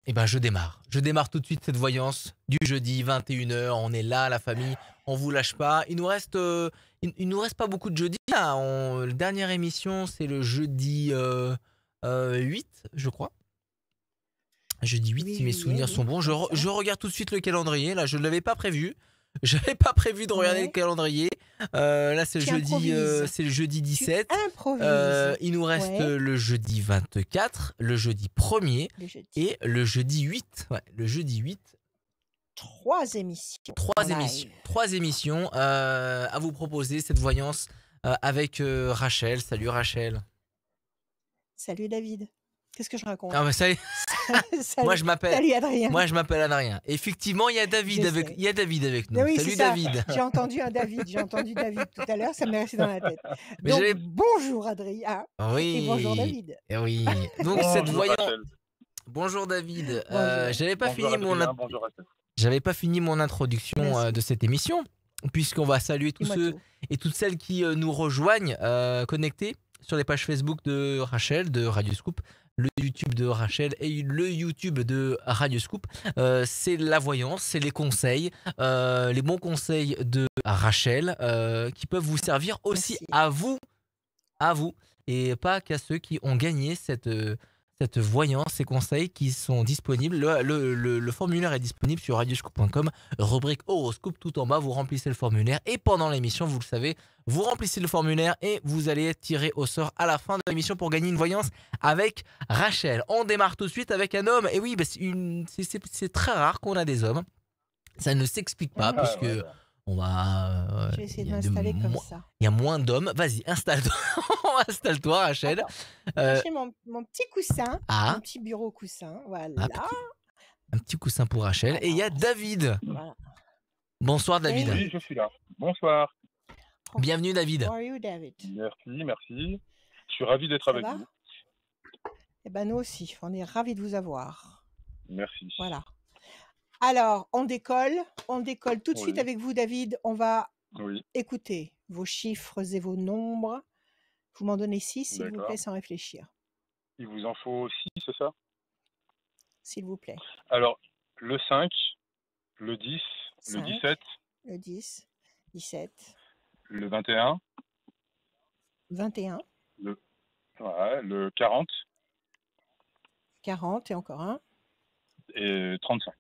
Eh ben, je démarre. Je démarre tout de suite cette voyance du jeudi 21h. On est là, la famille. On vous lâche pas. Il nous reste, il nous reste pas beaucoup de jeudi. Là. La dernière émission, c'est le jeudi 8, je crois. Jeudi 8, 8 si mes juillet, souvenirs sont oui, bons. c'est ça. Je regarde tout de suite le calendrier. Là, je ne l'avais pas prévu. J'avais pas prévu de regarder le Ouais. calendrier. Là, c'est le Tu jeudi, improvises. c'est le jeudi Tu 17. improvises. Il nous reste Ouais, le jeudi 24, le jeudi 1er le jeudi. et le jeudi 8. Ouais, le jeudi 8. 3 émissions en Trois émissions. live. 3 émissions à vous proposer cette voyance avec Rachel. Salut Rachel. Salut David. Qu'est-ce que je raconte? Ah, bah, ça y est. Moi je m'appelle. Salut Adrien. Moi je m'appelle Adrien. Effectivement, il y a David avec. J'essaie. Il y a David avec nous. Mais oui, Salut c'est ça. David. J'ai entendu un David. J'ai entendu David tout à l'heure. Ça m'est resté dans la tête. Mais Donc, j'avais. bonjour Adrien. Et bonjour Oui. David. Oui. Donc cette Bonjour voyance. Rachel. Bonjour David. Bonjour. J'avais pas Bonjour fini mon. Adrien, bonjour Rachel. J'avais pas fini mon introduction Merci. de cette émission, puisqu'on va saluer tous Dis-moi ceux tout. et toutes celles qui nous rejoignent connectés sur les pages Facebook de Rachel, de Radio Scoop, le YouTube de Rachel et le YouTube de Radio Scoop. C'est la voyance, c'est les conseils, les bons conseils de Rachel qui peuvent vous servir aussi Merci. à vous, et pas qu'à ceux qui ont gagné cette voyance, ces conseils qui sont disponibles. Le formulaire est disponible sur radioscoop.com, rubrique horoscope tout en bas. Vous remplissez le formulaire et pendant l'émission, vous le savez, vous remplissez le formulaire et vous allez être tiré au sort à la fin de l'émission pour gagner une voyance avec Rachel. On démarre tout de suite avec un homme. Et oui, bah, c'est très rare qu'on a des hommes. Ça ne s'explique pas Ah, puisque ouais. on va. Je vais essayer de m'installer comme ça. Il y a moins d'hommes. Vas-y, installe-toi. Installe-toi, Rachel. Attends. J'ai mon petit coussin, Ah. mon petit bureau coussin. Voilà. Un petit coussin pour Rachel. Alors, et il y a David. Voilà. Bonsoir David. Oui, je suis là. Bonsoir. Bienvenue David. How are you, David? Merci. Je suis ravi d'être Ça avec va? vous. Eh ben nous aussi, on est ravis de vous avoir. Merci. Voilà. Alors, on décolle tout de suite Oui. avec vous, David. On va Oui, écouter vos chiffres et vos nombres. Vous m'en donnez 6, s'il vous d'accord. plaît, sans réfléchir. Il vous en faut 6, c'est ça? S'il vous plaît. Alors, le 5, le 10, le 5, 17, le 10, 17, le 21, 21, le 40 40 et encore un. et 35.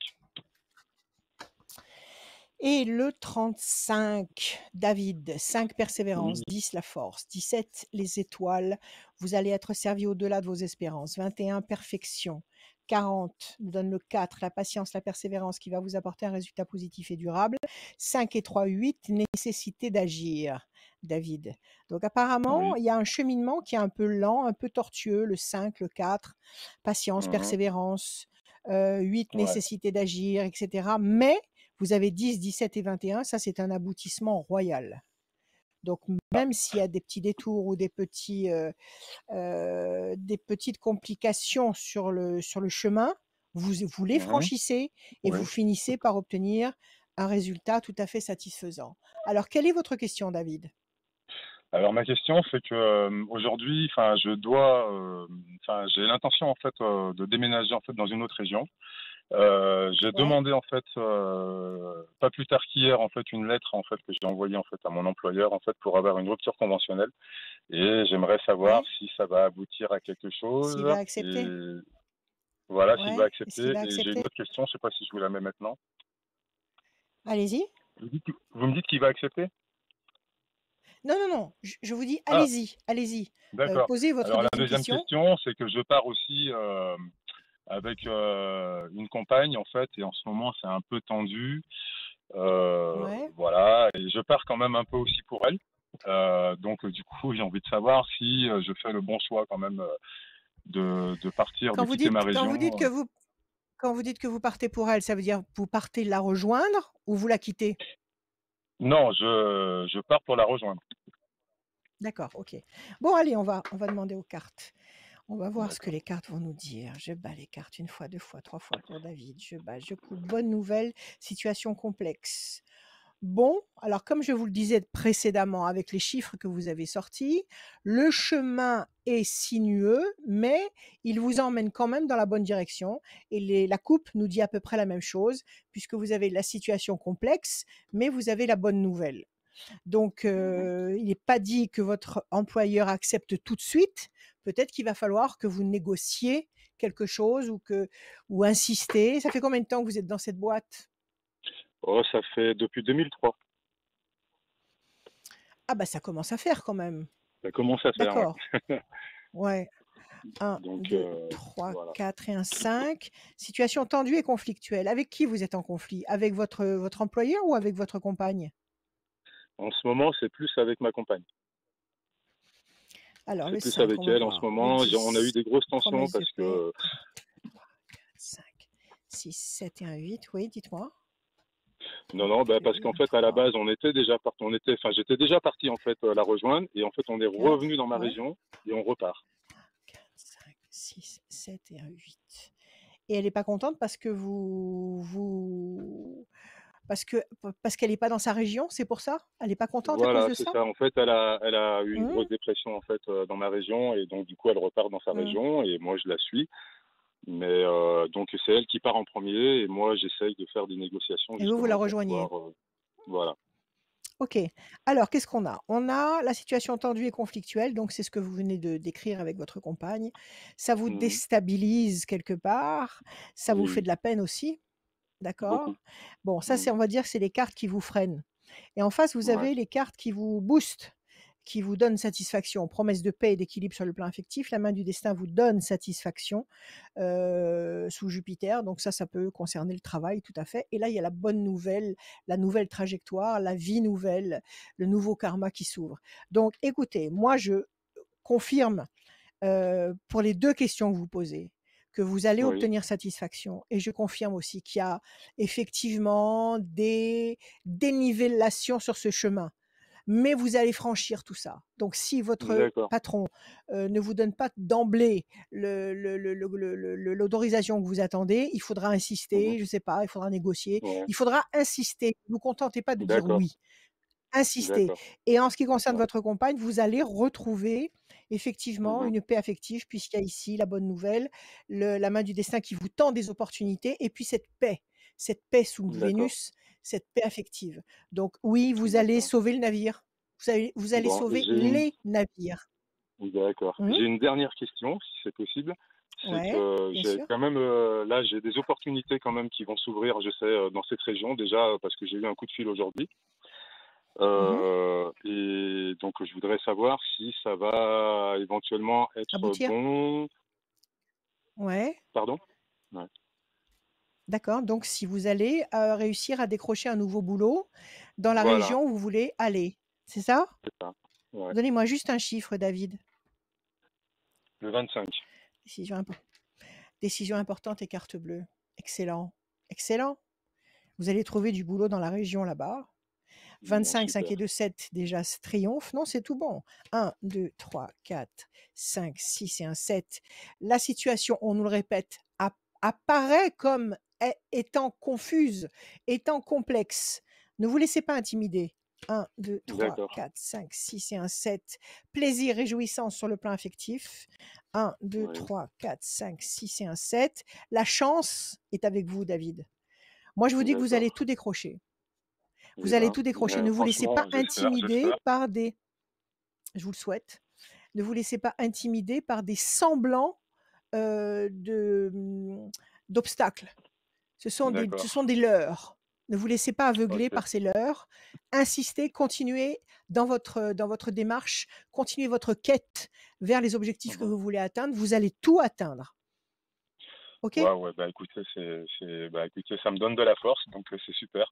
Et le 35, David, 5 persévérance, Oui. 10 la force, 17 les étoiles, vous allez être servi au-delà de vos espérances, 21 perfection, 40 nous donne le 4, la patience, la persévérance qui va vous apporter un résultat positif et durable, 5 et 3, 8, nécessité d'agir, David. Donc apparemment, Oui. il y a un cheminement qui est un peu lent, un peu tortueux, le 5, le 4, patience, Mhm. persévérance, 8, Ouais. nécessité d'agir, etc. Mais vous avez 10, 17 et 21, ça c'est un aboutissement royal. Donc même s'il y a des petits détours ou des petites complications sur le chemin, vous les Mhm. franchissez et Oui. vous finissez par obtenir un résultat tout à fait satisfaisant. Alors quelle est votre question, David? Alors ma question, c'est que aujourd'hui, j'ai l'intention en fait de déménager en fait dans une autre région. J'ai Ouais. demandé en fait pas plus tard qu'hier en fait une lettre en fait que j'ai envoyée en fait à mon employeur en fait pour avoir une rupture conventionnelle et j'aimerais savoir Ouais. si ça va aboutir à quelque S'il chose va accepter. et voilà s'il va Ouais. Est-ce qu'il accepter. va Et j'ai une accepter? autre question, je sais pas si je vous la mets maintenant. Allez-y. Vous me dites qu'il va accepter? Non. Je vous dis, Ah, allez-y. d'accord. Posez votre Alors la deuxième deuxième question. question, c'est que je pars aussi avec une compagne en fait et en ce moment c'est un peu tendu. Ouais. Voilà, et je pars quand même un peu aussi pour elle. Donc du coup, j'ai envie de savoir si je fais le bon choix quand même de partir, de quitter ma région. Quand vous dites que vous partez pour elle, ça veut dire vous partez la rejoindre ou vous la quittez? Non, je pars pour la rejoindre. D'accord, ok. Bon, allez, on va demander aux cartes. On va voir ce que D'accord. les cartes vont nous dire. Je bats les cartes une fois, deux fois, trois fois pour David. Je bats, je coupe. Bonne nouvelle, situation complexe. Bon, alors comme je vous le disais précédemment avec les chiffres que vous avez sortis, le chemin est sinueux, mais il vous emmène quand même dans la bonne direction et la coupe nous dit à peu près la même chose puisque vous avez la situation complexe, mais vous avez la bonne nouvelle. Donc, Mhm. il n'est pas dit que votre employeur accepte tout de suite. Peut-être qu'il va falloir que vous négociez quelque chose ou insister. Ça fait combien de temps que vous êtes dans cette boîte? Oh, ça fait depuis 2003. Ah bah ça commence à faire quand même. Ça commence à faire, D'accord. ouais. Ouais. 1, Donc, 2, 3, voilà. 4 et un 5. Situation tendue et conflictuelle. Avec qui vous êtes en conflit? Avec votre employeur ou avec votre compagne? En ce moment, c'est plus avec ma compagne. Alors C'est le plus 5, avec on va elle en ce voir. Le moment. On a eu 10, des grosses tensions promesse de parce paix. que 5, 6, 7 et un 8. Oui, dites-moi. non, 3, non, bah parce 2, qu'en fait, à la 3, base, enfin, j'étais déjà parti en fait la rejoindre, et en fait, on est 4. revenu dans ma Ouais. région et on repart. 4, 5, 6, 7 et un 8. Et elle n'est pas contente parce que parce qu'elle n'est pas dans sa région, c'est pour ça? Elle n'est pas contente à cause Voilà, de c'est ça? ça. En fait, elle a eu une Mmh, grosse dépression en fait dans ma région, et donc du coup, elle repart dans sa mmh. région et moi, je la suis. Mais donc, c'est elle qui part en premier et moi, j'essaye de faire des négociations Et vous la justement pour rejoignez? pouvoir, voilà. OK. Alors qu'est-ce qu'on a? On a la situation tendue et conflictuelle, donc c'est ce que vous venez de décrire avec votre compagne. Ça vous Mhm. déstabilise quelque part, ça vous Oui, fait oui, de la peine aussi, beaucoup. d'accord? Bon, ça c'est Mhm. on va dire c'est les cartes qui vous freinent. Et en face, vous Ouais, avez les cartes qui vous boostent, qui vous donnent satisfaction. Promesse de paix et d'équilibre sur le plan affectif. La main du destin vous donne satisfaction sous Jupiter. Donc ça peut concerner le travail, tout à fait. Et là, il y a la bonne nouvelle, la nouvelle trajectoire, la vie nouvelle, le nouveau karma qui s'ouvre. Donc écoutez, moi, je confirme pour les 2 questions que vous posez, que vous allez oui, obtenir satisfaction et je confirme aussi qu'il y a effectivement des dénivellations sur ce chemin, mais vous allez franchir tout ça. Donc si votre d'accord. patron, ne vous donne pas d'emblée l'autorisation que vous attendez, il faudra Mhm. insister, je ne sais pas, il faudra négocier, Ouais, il faudra insister. Ne vous contentez pas de dire d'accord, oui. Insister. d'accord. Et en ce qui concerne Ouais. votre compagne, vous allez retrouver effectivement Mhm. une paix affective puisqu'il y a ici la bonne nouvelle, la main du destin qui vous tend des opportunités et puis cette paix sous D'accord, Vénus, cette paix affective. Donc oui, vous allez d'accord. sauver le navire. Vous allez Bon, sauver les navires. d'accord. Mmh. J'ai une dernière question, si c'est possible. C'est Ouais, que bien j'ai sûr. quand même, là, j'ai des opportunités quand même qui vont s'ouvrir, je sais, dans cette région déjà, parce que j'ai eu un coup de fil aujourd'hui. Mmh. Et donc, je voudrais savoir si ça va éventuellement être Aboutir. bon. Ouais, Pardon? Ouais. d'accord. Donc si vous allez, réussir à décrocher un nouveau boulot dans la Voilà, région où vous voulez aller, c'est ça? c'est ça. Ouais. Donnez-moi juste un chiffre, David. Le 25. Décision, décision importante et carte bleue. Excellent. Excellent. Vous allez trouver du boulot dans la région là-bas. Bon, 25, 5 super. et 2, 7, déjà, triomphe. Non, c'est tout bon. 1, 2, 3, 4, 5, 6 et un 7. La situation, on nous le répète, apparaît comme étant confuse, étant complexe. Ne vous laissez pas intimider. 1, 2, 3, D'accord. 4, 5, 6 et un 7. Plaisir, réjouissance sur le plan affectif. 1, 2, Oui. 3, 4, 5, 6 et un 7. La chance est avec vous, David. Moi, je vous dis que vous D'accord. allez tout décrocher. Eh Vous allez ben, tout décrocher. Ne vous laissez franchement, pas j'espère, intimider j'espère. par des, je vous le souhaite, ne vous laissez pas intimider par des semblants d'obstacles. Ce D'accord. sont des leurres. Ne vous laissez pas aveugler Ok. par ces leurres. Insistez, continuez dans votre démarche, continuez votre quête vers les objectifs que Mhm. vous voulez atteindre. Vous allez tout atteindre. OK? Ouais, ouais, bah écoutez, bah écoutez, ça me donne de la force, donc c'est super.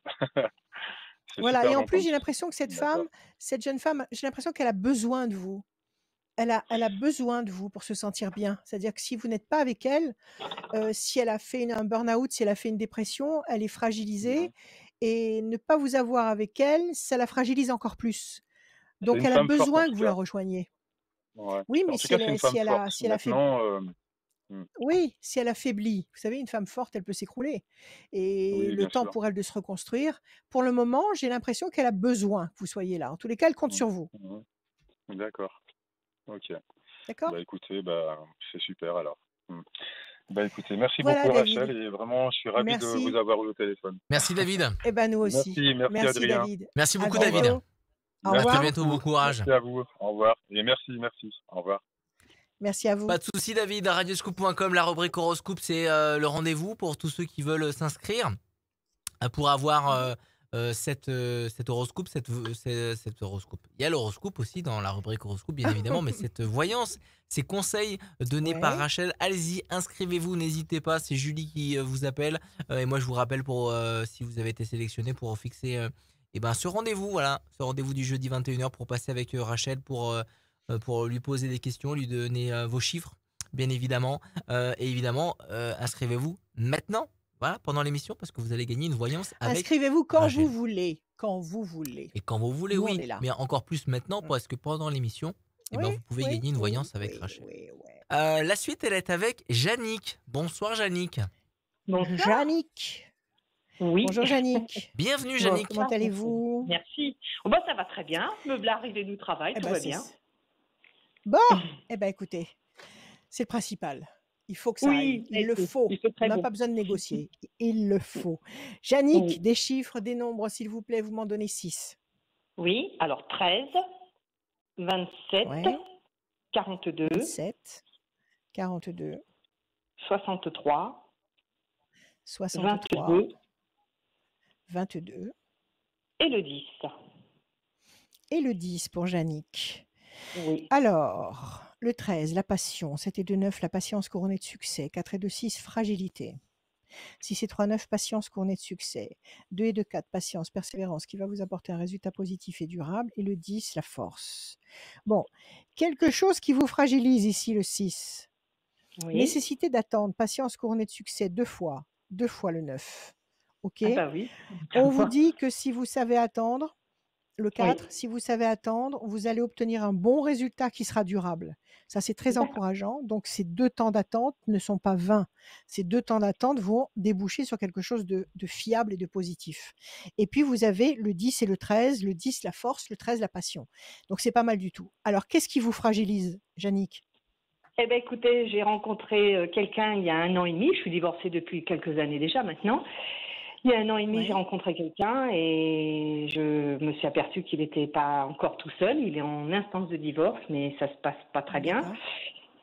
C'est Voilà. super Et en plus, d'entendre j'ai ça. l'impression que D'accord. cette jeune femme, j'ai l'impression qu'elle a besoin de vous. Elle a besoin de vous pour se sentir bien. C'est-à-dire que si vous n'êtes pas avec elle, si elle a fait un burn-out, si elle a fait une dépression, elle est Mhm. fragilisée et ne pas vous avoir avec elle, ça la fragilise encore plus. C'est Donc une elle a femme forte en besoin tout que vous la cas. rejoigniez. Ouais. Oui, mais En tout cas, c'est une femme forte. si elle a fait Maintenant, Mmh. Oui, si elle affaiblit. Vous savez, une femme forte, elle peut s'écrouler et Oui, le bien temps sûr. pour elle de se reconstruire. Pour le moment, j'ai l'impression qu'elle a besoin que vous soyez là. En tous les cas, elle compte Mmh. sur vous. Mmh. D'accord. OK. D'accord? Bah, écoutez, bah, c'est super alors. Mmh. Bah, écoutez, merci Voilà, beaucoup Rachel David. et vraiment je suis ravi de vous Merci. avoir eu au téléphone. Merci David. Eh ben, nous aussi. Merci Merci, Adrien. David. Merci À beaucoup Au revoir. David. bientôt. Au À très Merci revoir. bientôt, bon beaucoup. courage. Merci à vous. Au revoir et merci. Au revoir. Merci à Pas vous. de souci David, radioscoop.com, la rubrique horoscope, c'est le rendez-vous pour tous ceux qui veulent s'inscrire pour avoir cet horoscope, cet horoscope. Il y a l'horoscope aussi dans la rubrique horoscope, bien évidemment, mais cette voyance, ces conseils donnés par Ouais. Rachel, allez-y, inscrivez-vous, n'hésitez pas, c'est Julie qui vous appelle. Et moi, je vous rappelle pour si vous avez été sélectionné pour fixer ce rendez-vous, voilà, ce rendez-vous du jeudi 21h pour passer avec Rachel pour lui poser des questions, lui donner vos chiffres, bien évidemment. Et évidemment, inscrivez-vous maintenant. Voilà, pendant l'émission, parce que vous allez gagner une voyance avec Inscrivez-vous quand vous Rachel. voulez. Quand vous voulez. Et quand vous voulez, Nous, on oui, est là. mais encore plus maintenant, Mm. parce que pendant l'émission, Oui, vous pouvez oui, gagner une oui, voyance avec oui, Rachel. oui, oui. La suite, elle est avec Jannick. Bonsoir Jannick. Bonsoir. Jannick. Oui. Bonjour Jannick. Bienvenue Jannick. Comment allez-vous? Merci. Oh, bah, ça va très bien. Me voilà arrivé du travail, Eh tout ben, va bien. Bon, eh ben écoutez, c'est le principal. Il faut que ça aille. Oui, Il le faut. il fait On très n'a beau. pas besoin de négocier. Il le faut. Jannick, Oui. des chiffres, des nombres, s'il vous plaît, vous m'en donnez 6. Oui, alors 13, 27, Ouais. 42, 27, 42, 63, 63, 22 22 et le 10. et le 10 pour Jannick. Oui. Alors, le 13, la passion. 7 et 2, 9, la patience couronnée de succès. 4 et 2, 6, fragilité. 6 et 3, 9, patience couronnée de succès. 2 et 2, 4, patience, persévérance, qui va vous apporter un résultat positif et durable. Et le 10, la force. Bon, quelque chose qui vous fragilise ici, le 6. Oui. Nécessité d'attendre, patience couronnée de succès 2 fois le 9. OK? Ah bah oui. On vous dit que si vous savez attendre, le 4, Oui. si vous savez attendre, vous allez obtenir un bon résultat qui sera durable. Ça, c'est très D'accord. encourageant. Donc, ces 2 temps d'attente ne sont pas vains. Ces 2 temps d'attente vont déboucher sur quelque chose de fiable et de positif. Et puis, vous avez le 10 et le 13. Le 10, la force, le 13, la passion. Donc, c'est pas mal du tout. Alors, qu'est-ce qui vous fragilise, Jannick? Eh bien, écoutez, j'ai rencontré quelqu'un il y a 1 an et demi. Je suis divorcée depuis quelques années déjà maintenant. Il y a 1 an et demi, Ouais. j'ai rencontré quelqu'un et je me suis aperçue qu'il n'était pas encore tout seul. Il est en instance de divorce, mais ça se passe pas très bien. D'accord.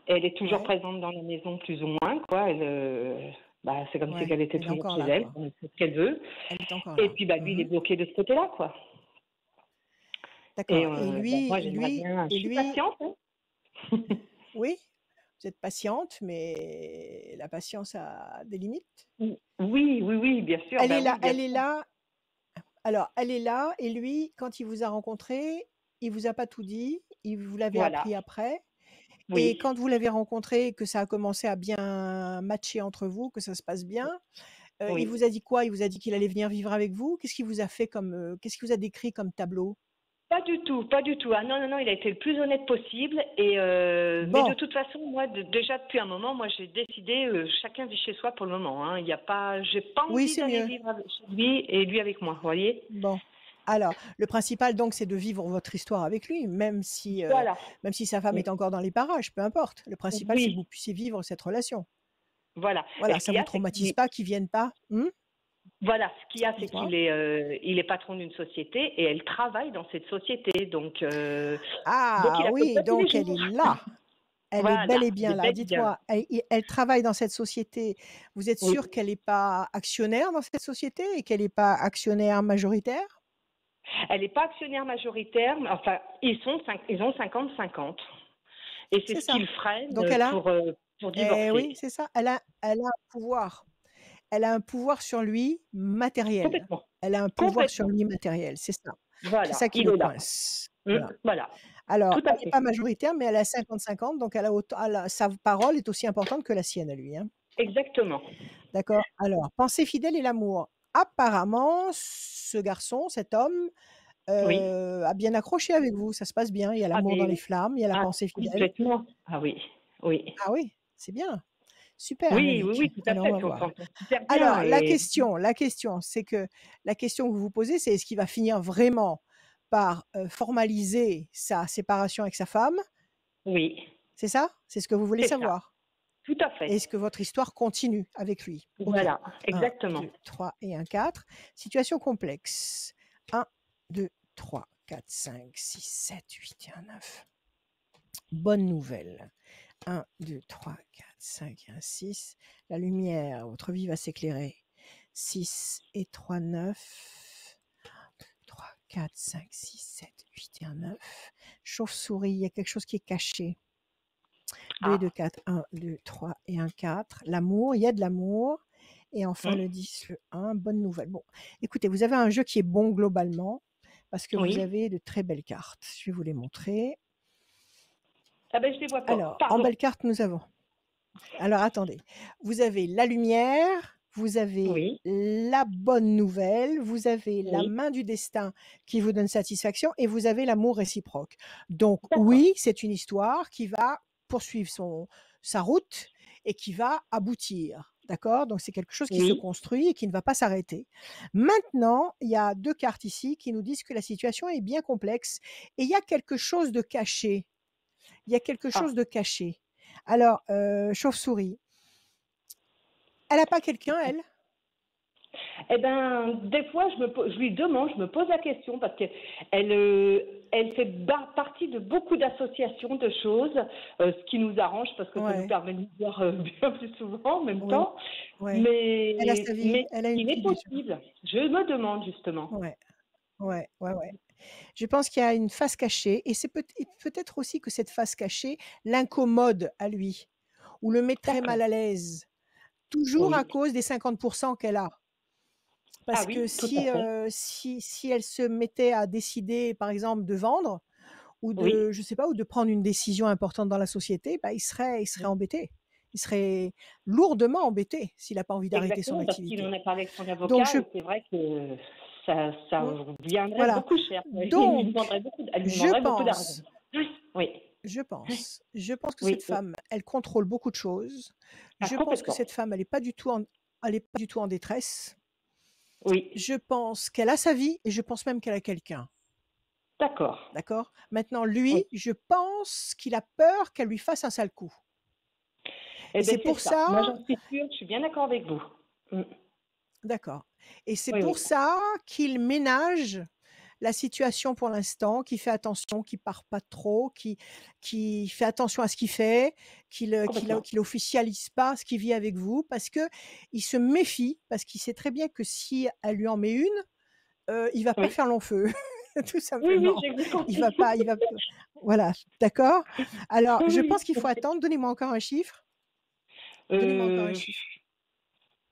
Elle est toujours Ouais. présente dans la maison, plus ou moins, quoi. C'est comme si Ouais. elle était Elle est toujours encore chez là, elle, quoi. on fait ce qu'elle veut. Elle est encore Et là. puis, lui, il est bloqué de ce côté-là, quoi. D'accord. Et moi, lui, j'aimerais bien. Je suis patiente, hein. oui, vous êtes patiente, mais la patience a des limites. Oui, bien sûr. Elle est là, Oui, bien elle est sûr. là. Alors, elle est là, et lui, quand il vous a rencontré, il vous a pas tout dit, vous l'avez Voilà. appris après. Et Oui. quand vous l'avez rencontré, que ça a commencé à bien matcher entre vous, que ça se passe bien, il Oui. vous a dit quoi? Il vous a dit qu'il allait venir vivre avec vous? Qu'est-ce qu'il vous a fait qu'est-ce qu'il vous a décrit comme tableau? Pas du tout. Ah non, il a été le plus honnête possible. Mais de Bon, toute façon, moi, déjà depuis un moment, moi, j'ai décidé, chacun vit chez soi pour le moment, hein. Il y a pas, j'ai pas oui, envie c'est d'aller mieux. vivre chez lui et lui avec moi, vous voyez. Bon. Alors, le principal donc, c'est de vivre votre histoire avec lui, même si Voilà. sa femme est encore dans les parages, peu importe. Le principal, c'est que Oui, vous puissiez vivre cette relation. voilà. Et Voilà, ce ça qu'il y vous a, c'est traumatise pas qu'ils viennent pas? voilà, ce qu'il y a, c'est Dites-moi. qu'il est patron d'une société et elle travaille dans cette société, donc il Ah appelle oui, pas tous les donc elle jours. est là. Elle est Voilà, bel et elle bien est là. belle et bien là. Dites-moi, elle travaille dans cette société. Vous êtes Oui. sûr qu'elle n'est pas actionnaire dans cette société et qu'elle n'est pas actionnaire majoritaire? Elle n'est pas actionnaire majoritaire, mais enfin, ils ont 50-50. Et c'est C'est ce ça. qu'ils freinent Donc elle a, pour divorcer. oui, c'est ça. Elle a un pouvoir. Elle a un pouvoir sur lui matériel. Complètement. Elle a un pouvoir sur Complètement. lui matériel, c'est ça. C'est Voilà, ça qui il le est là. coince. Voilà. Voilà, Alors, tout elle à n'est fait. pas majoritaire, mais elle a 50-50, donc sa parole est aussi importante que la sienne à lui, hein. Exactement. D'accord? Alors, pensée fidèle et l'amour. Apparemment, ce garçon, cet homme, Oui. a bien accroché avec vous. Ça se passe bien. Il y a Ah, l'amour dans les mais flammes, il y a la pensée fidèle. complètement. Ah oui, oui. Ah oui, c'est bien. Super, Oui, oui, Monique. oui, tout à Alors, on fait. va Puis on voir. s'entend super bien Alors, et c'est que la question que vous vous posez, c'est est-ce qu'il va finir vraiment par formaliser sa séparation avec sa femme? oui, C'est ça? C'est ce que vous voulez c'est ça, savoir? tout à fait. Est-ce que votre histoire continue avec lui? OK. Voilà, 1, exactement. 2, 3 et un 4. Situation complexe. 1, 2, 3, 4, 5, 6, 7, 8 et un 9. Bonne nouvelle. 1, 2, 3, 4, 5 et un 6. La lumière, votre vie va s'éclairer. 6 et 3, 9. 3, 4, 5, 6, 7, 8 et un 9. Chauve-souris, il y a quelque chose qui est caché. 2 et Ah, 2, 4, 1, 2, 3 et un 4. L'amour, il y a de l'amour. Et enfin mmh, le 10, le 1, bonne nouvelle. Bon, écoutez, vous avez un jeu qui est bon globalement parce que vous oui. avez de très belles cartes. Je vais vous les montrer. Ah ben, je les vois pas. Alors, en Pardon. belles cartes, nous avons. Alors, attendez. Vous avez la lumière, vous avez Oui, la bonne nouvelle, vous avez la oui, main du destin qui vous donne satisfaction et vous avez l'amour réciproque. Donc, d'accord. oui, c'est une histoire qui va poursuivre sa route et qui va aboutir. D'accord? Donc, c'est quelque chose qui se Oui. construit et qui ne va pas s'arrêter. Maintenant, il y a 2 cartes ici qui nous disent que la situation est bien complexe et il y a quelque chose de caché. Il y a quelque Ah. chose de caché. Alors, chauve-souris, elle a pas quelqu'un, elle? Eh ben, des fois, je lui demande, je me pose la question parce qu'elle elle fait partie de beaucoup d'associations, de choses, ce qui nous arrange parce que ça nous Ouais, permet de nous voir bien plus souvent en même oui, temps. ouais. Elle a sa vie, Mais elle a une il petite est vie, je possible. Je me demande justement. ouais, ouais, ouais, ouais. Je pense qu'il y a une face cachée et c'est peut-être aussi que cette face cachée l'incommode à lui ou le met très D'accord. mal à l'aise, toujours à Oui. cause des 50 qu'elle a. Ah Parce que oui, tout à fait. si elle se mettait à décider, par exemple, de vendre ou Oui. de je sais pas, ou de prendre une décision importante dans la société, bah, il serait embêté. Il serait lourdement embêté s'il a pas envie d'arrêter son Exactement, parce qu'il en activité. a parlé avec son Donc avocat je et c'est vrai que ça mmh, viendrait voilà. beaucoup cher. Il lui Donc demanderait beaucoup, elle lui je demanderait beaucoup d'argent. pense Oui, oui, je pense que cette oui, oui. femme, elle contrôle beaucoup de choses. Ah, Je pense que complètement. cette femme, elle est pas du tout en détresse. Oui, Je pense qu'elle a sa vie et je pense même qu'elle a quelqu'un. d'accord. D'accord? Maintenant Oui. lui, je pense qu'il a peur qu'elle lui fasse un sale coup Eh et c'est bien, pour c'est ça. ça Moi, j'en suis sûre, je suis bien d'accord avec vous. Mm. d'accord et c'est Oui, pour oui. ça qu'il ménage la situation pour l'instant, qu'il fait attention, qu'il part pas trop, qu'il fait attention à ce qu'il fait, Complètement. qu'il officialise pas ce qu'il vit avec vous parce que il se méfie, parce qu'il sait très bien que si elle lui en met une, il va pas Oui. faire long feu, tout Oui, oui, simplement. j'ai bien Il va compris. pas il va p voilà, d'accord? Alors je Oui, pense qu'il faut oui. attendre. Donnez-moi encore un chiffre. Donnez-moi encore un Euh, chiffre.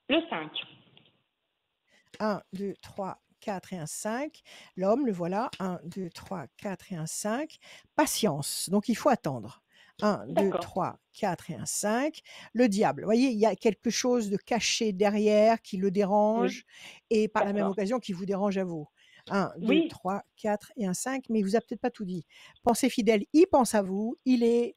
le 5. 1, 2, 3, 4 et un 5. L'homme, le voilà. 1, 2, 3, 4 et un 5. Patience, donc il faut attendre. 1, 2, D'accord. 3, 4 et un 5. Le diable, vous voyez, il y a quelque chose de caché derrière qui le Oui, dérange et par la même d'accord. occasion qui vous dérange à vous. 1, 2, Oui. 3, 4 et un 5, mais il vous a peut-être pas tout dit. Pensez fidèle, il pense à vous, il est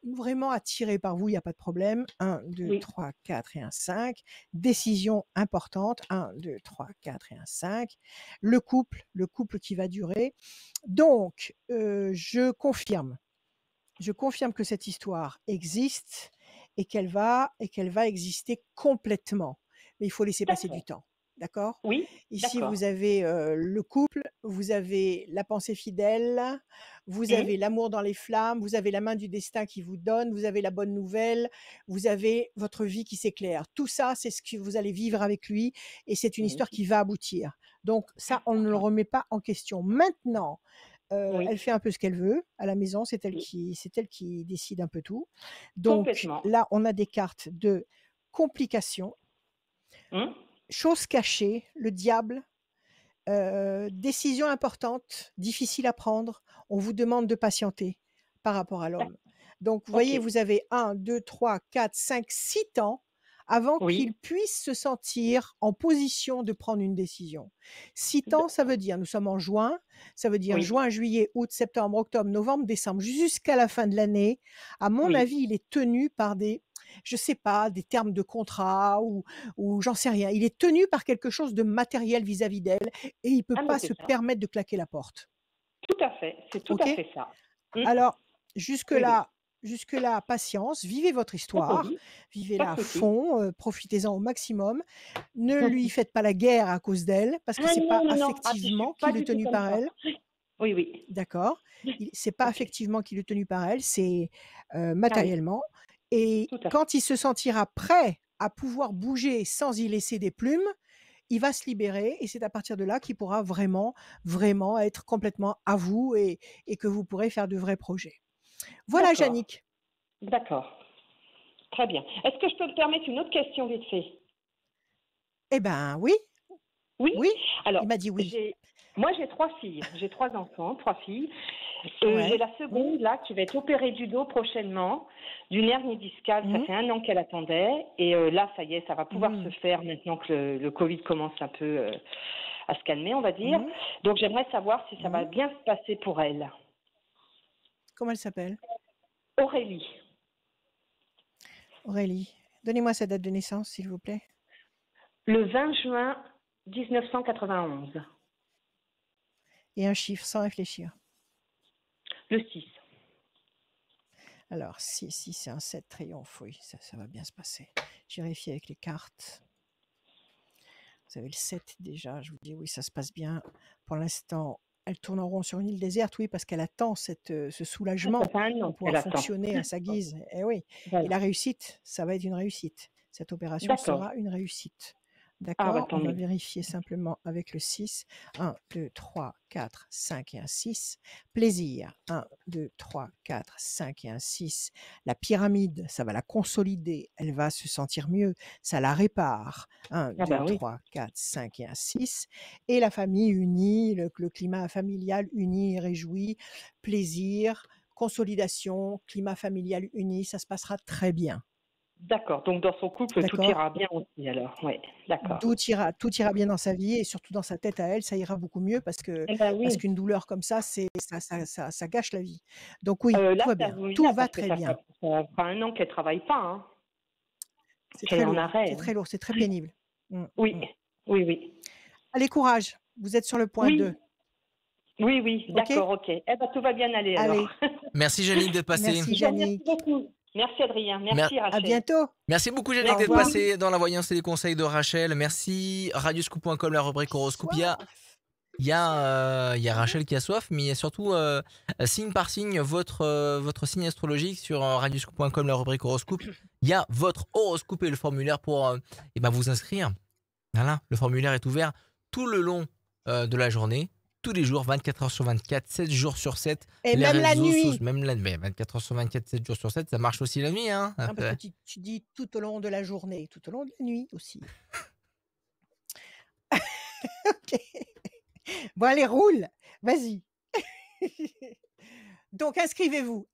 vraiment attiré par vous, il y a pas de problème. 1, 2, Oui. 3, 4 et un 5. Décision importante. 1, 2, 3, 4 et un 5. Le couple qui va durer. Donc, je confirme que cette histoire existe et qu'elle va exister complètement. Mais il faut laisser passer du D'accord. temps. D'accord? Oui, Ici, d'accord. vous avez le couple, vous avez la pensée fidèle, vous Mm. avez l'amour dans les flammes, vous avez la main du destin qui vous donne, vous avez la bonne nouvelle, vous avez votre vie qui s'éclaire. Tout ça, c'est ce que vous allez vivre avec lui et c'est une histoire qui Magnifique. va aboutir. Donc ça, on ne le remet pas en question. Maintenant, Oui, elle fait un peu ce qu'elle veut à la maison, oui, c'est elle qui décide un peu tout. Donc complètement. là, on a des cartes de complications, Mm. choses cachées, le diable, décision importante, difficile à prendre. On vous demande de patienter par rapport à D'ac- l'homme. Donc vous Ok. voyez, vous avez 1, 2, 3, 4, 5, 6 temps avant Oui, qu'il puisse se sentir en position de prendre une décision. 6 temps, ça d'accord. veut dire, nous sommes en juin, ça veut dire Oui, juin, juillet, août, septembre, octobre, novembre, décembre, jusqu'à la fin de l'année. À mon oui, avis, il est tenu par je sais pas, des termes de contrat ou j'en sais rien. Il est tenu par quelque chose de matériel vis-à-vis d'elle et il peut Ah, mais pas se c'est ça. permettre de claquer la porte. Tout à fait. C'est tout à OK? fait ça. Mmh. Alors Oui, oui. jusque-là, patience, vivez votre histoire, Entendu. Pas vivez-la à de souci. fond, profitez-en au maximum. Ne lui faites pas la guerre à cause d'elle parce que Ah c'est pas non, non, non. Ah, puis je suis affectivement pas qu'il est du tout tenu comme par ça. elle. Oui, oui. D'accord. C'est pas OK. affectivement qu'il est tenu par elle, c'est, Ah oui, matériellement et tout à fait. quand il se sentira prêt à pouvoir bouger sans y laisser des plumes, il va se libérer et c'est à partir de là qu'il pourra vraiment, vraiment être complètement à vous et que vous pourrez faire de vrais projets. Voilà D'accord. Jannick. D'accord. Très bien. Est-ce que je peux me permettre une autre question vite fait? Eh ben oui, Oui? oui, Alors, il m'a dit oui. j'ai 3 filles. J'ai 3 enfants, 3 filles. J'ai Ouais. la seconde là qui va être opérée du dos prochainement, d'une hernie discale. Ça Mmh. fait 1 an qu'elle attendait et là, ça y est, ça va pouvoir se Mmh. faire maintenant que le Covid commence un peu à se calmer, on va dire. Mmh. Donc, j'aimerais savoir si ça va Mmh. bien se passer pour elle. Comment elle s'appelle? Aurélie, Aurélie. Donnez-moi sa date de naissance, s'il vous plaît. le 20 juin 1991, Et un chiffre sans réfléchir. le 6. Alors, si c'est un 7 triomphe, oui, ça va bien se passer. J'ai vérifié avec les cartes. Vous avez le 7 déjà, je vous dis oui, ça se passe bien. Pour l'instant, elles tournent en rond sur une île déserte, oui, parce qu'elle attend ce Ça soulagement fait 1 pour an pouvoir qu'elle attend. fonctionner à sa guise. Eh oui. Et Voilà. la réussite, ça va être une réussite. Cette opération D'accord. sera une réussite. Ah, bah, D'accord? tant On va mieux. vérifier simplement avec le 6. 1, 2, 3, 4, 5 et un 6. Plaisir. 1, 2, 3, 4, 5 et un 6. La pyramide, ça va la consolider. Elle va se sentir mieux. Ça la répare. 1, Ah, 2, bah oui. 3, 4, 5 et un 6. Et la famille unie, le climat familial uni et réjoui. Plaisir, consolidation, climat familial uni. Ça se passera très bien. D'accord. Donc, dans son couple, tout D'accord? ira bien aussi, alors. Oui, d'accord. Tout ira bien dans sa vie et surtout dans sa tête à elle, ça ira beaucoup mieux parce Eh ben oui. qu'une douleur comme ça, ça gâche la vie. Donc oui, tout Là, va ça bien, vous tout bien va parce que très ça bien. fera 1 an qu'elle travaille pas, hein. C'est Qu'elle très est en lourd, arrêt, c'est hein. très lourd, c'est très pénible. Oui, oui, oui. Allez, courage, vous êtes sur le point 2, Oui, oui, oui, OK? d'accord, OK. Eh ben, tout va bien aller alors. Allez, Merci Jannick d'être passé. merci Je vous remercie Jannick. beaucoup. Merci Adrien, Mer- merci À Rachel. bientôt. Merci beaucoup Au Jannick d'être revoir. passé dans la voyance et les conseils de Rachel. Merci radioscoop.com, la rubrique horoscope. Il y a Rachel qui a soif, mais il y a surtout signe par signe votre signe astrologique sur radioscoop.com, la rubrique horoscope. Il y a votre horoscope et le formulaire pour vous inscrire. Voilà, le formulaire est ouvert tout le long de la journée, tous les jours, 24 heures sur 24, 7 jours sur 7. Et les même la réseaux nuit. sociaux, même la nuit, 24 heures sur 24, 7 jours sur 7, ça marche aussi la nuit. Hein. Hein, parce que tu dis tout au long de la journée, tout au long de la nuit aussi. OK. Bon, allez, roule. Vas-y. Donc, inscrivez-vous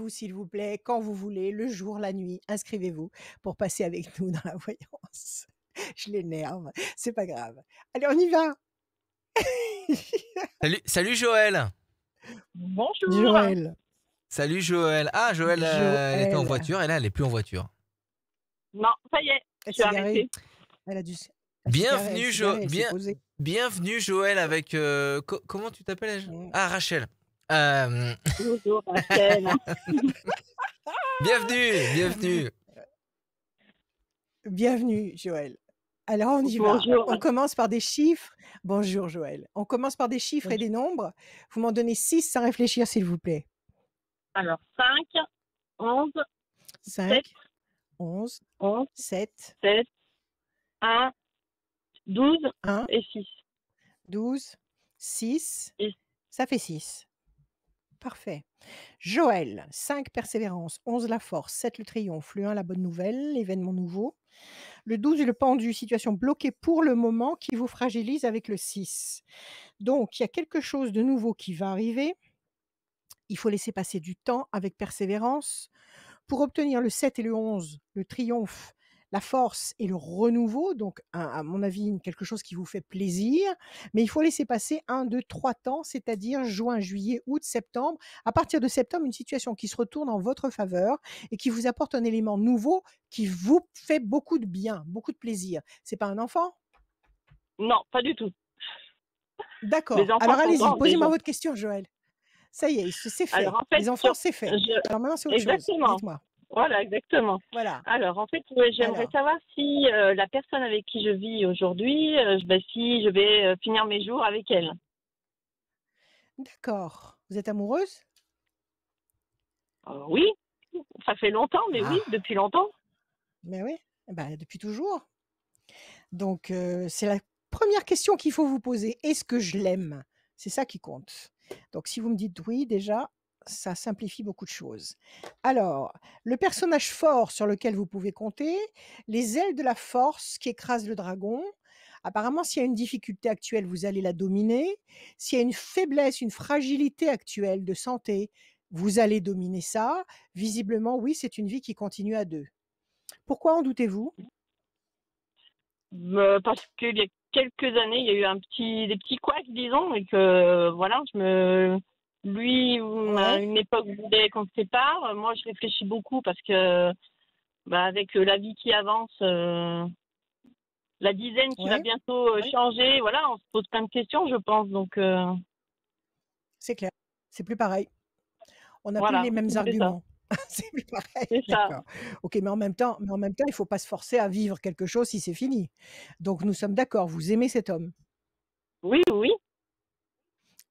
s'il vous plaît, quand vous voulez, le jour, la nuit, inscrivez-vous pour passer avec nous dans la voyance. Je l'énerve, c'est pas grave. Allez, on y va. Salut Joël. Bonjour. Joël. Salut Joël. Ah, Joël, elle était en Joël. voiture et là, elle est plus en voiture. Non, ça y est, Elle je suis s'est garée. arrêtée. Elle a dû. Bienvenue Joël avec comment tu t'appelles? Ah, Rachel. Bonjour, Rachel. Bienvenue. Bienvenue, Joël. Alors, on y va. Bonjour. On commence par des chiffres. Bonjour, Joël. On commence par des chiffres et des nombres. Vous m'en donnez 6 sans réfléchir, s'il vous plaît. Alors, 5, 11, 5, 7, 11, 11, 7, 7, 1, 12 1, et 6. 12, 6. Et- Ça fait 6. Parfait. Joël, 5 persévérance, 11 la force, 7 le triomphe, le 1 la bonne nouvelle, l'événement nouveau. Le 12 le pendu, situation bloquée pour le moment qui vous fragilise avec le 6. Donc, il y a quelque chose de nouveau qui va arriver. Il faut laisser passer du temps avec persévérance. Pour obtenir le 7 et le 11, le triomphe, la force et le renouveau, donc à mon avis, quelque chose qui vous fait plaisir, mais il faut laisser passer 1, 2, 3 temps, c'est-à-dire juin, juillet, août, septembre. À partir de septembre, une situation qui se retourne en votre faveur et qui vous apporte un élément nouveau qui vous fait beaucoup de bien, beaucoup de plaisir. C'est pas un enfant? Non, pas du tout. D'accord. Les enfants Alors sont allez-y, grands posez-moi déjà. votre question, Joël. Ça y est, c'est fait. Alors en fait, Les enfants, c'est fait. Alors maintenant, c'est autre chose. exactement. Dites-moi. Voilà, exactement. Voilà. Alors en fait, j'aimerais Alors, savoir si la personne avec qui je vis aujourd'hui, si je vais finir mes jours avec elle. d'accord. Vous êtes amoureuse? Oui, ça fait longtemps, mais oui, Ah, depuis longtemps. mais oui, eh ben, depuis toujours. Donc, c'est la première question qu'il faut vous poser. Est-ce que je l'aime? C'est ça qui compte. Donc, si vous me dites oui, déjà, ça simplifie beaucoup de choses. Alors, le personnage fort sur lequel vous pouvez compter, les ailes de la force qui écrasent le dragon. Apparemment, s'il y a une difficulté actuelle, vous allez la dominer. S'il y a une faiblesse, une fragilité actuelle de santé, vous allez dominer ça. Visiblement, oui, c'est une vie qui continue à deux. Pourquoi en doutez-vous? Parce qu'il y a quelques années, il y a eu des petits couacs, disons, et que voilà, lui, à Ouais, une époque, voulait qu'on se sépare. Moi, je réfléchis beaucoup parce que, avec la vie qui avance, la dizaine qui va ouais, bientôt ouais, changer, voilà, on se pose plein de questions, je pense. Donc, c'est clair. C'est plus pareil. On n'a plus voilà, les mêmes c'est ça. arguments. C'est plus pareil, C'est ça. d'accord. OK, mais en même temps, il faut pas se forcer à vivre quelque chose si c'est fini. Donc nous sommes d'accord, vous aimez cet homme? Oui, oui.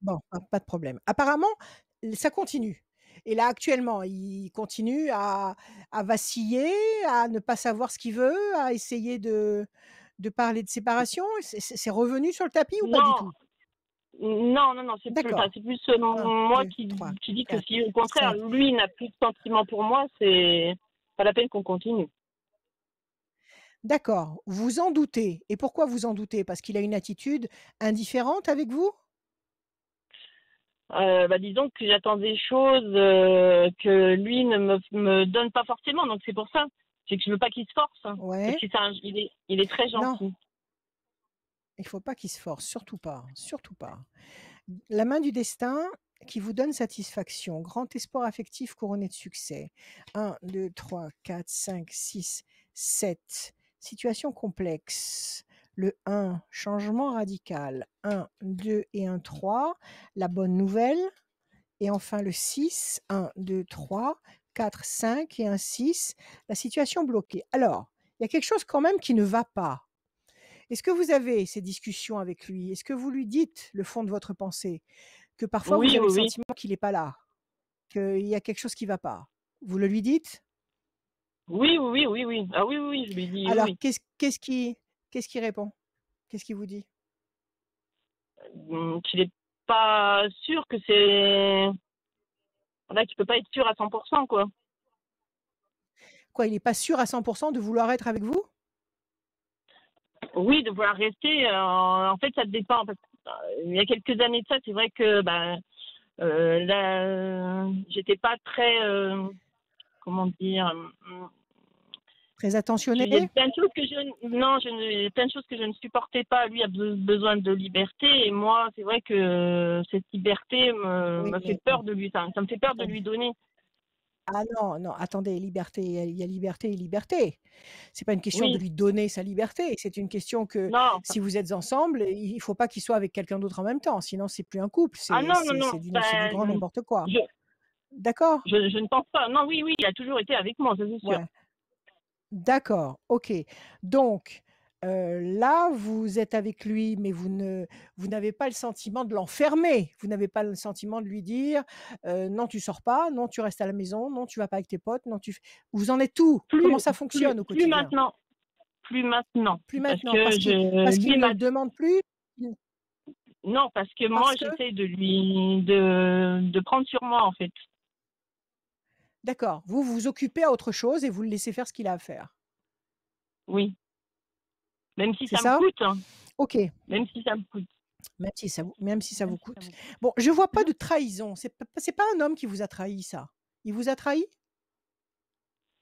Bon, pas de problème. Apparemment, ça continue et là, actuellement, il continue à vaciller, à ne pas savoir ce qu'il veut, à essayer de parler de séparation? C'est revenu sur le tapis ou pas du Non, tout? non, non, non, D'accord. c'est plus 1, moi 2, qui, 3, qui dis que 4, si au contraire 5. lui n'a plus de sentiments pour moi, c'est pas la peine qu'on continue. D'accord, vous en doutez et pourquoi vous en doutez? Parce qu'il a une attitude indifférente avec vous? Disons que j'attends des choses que lui ne me donne pas forcément, donc c'est pour ça. C'est que je veux pas qu'il se force, hein, parce Ouais. que il est très Non, gentil. il faut pas qu'il se force, surtout pas, surtout pas. La main du destin qui vous donne satisfaction, grand espoir affectif couronné de succès. 1, 2, 3, 4, 5, 6, 7. Situation complexe. Le 1, changement radical. 1, 2 et 1, 3. La bonne nouvelle. Et enfin le 6, 1, 2, 3, 4, 5 et un 6. La situation bloquée. Alors, il y a quelque chose quand même qui ne va pas. Est-ce que vous avez ces discussions avec lui? Est-ce que vous lui dites le fond de votre pensée? Que parfois vous Oui, avez oui, le oui. sentiment qu'il n'est pas là, qu'il y a quelque chose qui ne va pas. Vous le lui dites? Oui, oui, oui, oui, oui. Ah oui, oui, oui, je lui dis oui, Alors oui. qu'est-ce qu'il répond? Qu'est-ce qu'il vous dit? Qu'il est pas sûr que c'est. Voilà, qu'il peut pas être sûr à 100%, quoi. Quoi, il n'est pas sûr à 100% de vouloir être avec vous? Oui, de vouloir rester. En fait, ça dépend. Parce que, il y a quelques années de ça, c'est vrai que là, j'étais pas très. Comment dire. Très attentionné? Il y a plein de choses que il y a plein de choses que je ne supportais pas. Lui a besoin de liberté et moi, c'est vrai que cette liberté Oui, me mais fait peur de lui. Ça me fait peur de lui attendez. donner. Ah non, non, attendez, liberté, il y a liberté et liberté. C'est pas une question de Oui, lui donner sa liberté, c'est une question que non. si vous êtes ensemble, il faut pas qu'il soit avec quelqu'un d'autre en même temps, sinon c'est plus un couple, Ah c'est non, non, c'est non. c'est du grand n'importe quoi. Je, D'accord? je ne pense pas. Non, oui, oui, il a toujours été avec moi, ça c'est sûr. Ouais. D'accord, OK. Donc, là, vous êtes avec lui, mais vous n'avez pas le sentiment de l'enfermer. Vous n'avez pas le sentiment de lui dire, «Non, tu sors pas. Non, tu restes à la maison. Non, tu vas pas avec tes potes. Non, tu f» vous en êtes où? Comment ça fonctionne au Plus quotidien? maintenant. Plus maintenant. Plus Parce maintenant, que parce lui qu'il ne m'a. le demande plus? Mmh, Non, parce que moi, parce que? j'essaie de prendre sur moi, en fait. D'accord, vous vous occupez à autre chose et vous le laissez faire ce qu'il a à faire. Oui. Même si C'est ça me ça? coûte, hein. OK, Même si ça me coûte. même si ça vous coûte. Bon, je vois pas de trahison, c'est pas un homme qui vous a trahi ça. Il vous a trahi?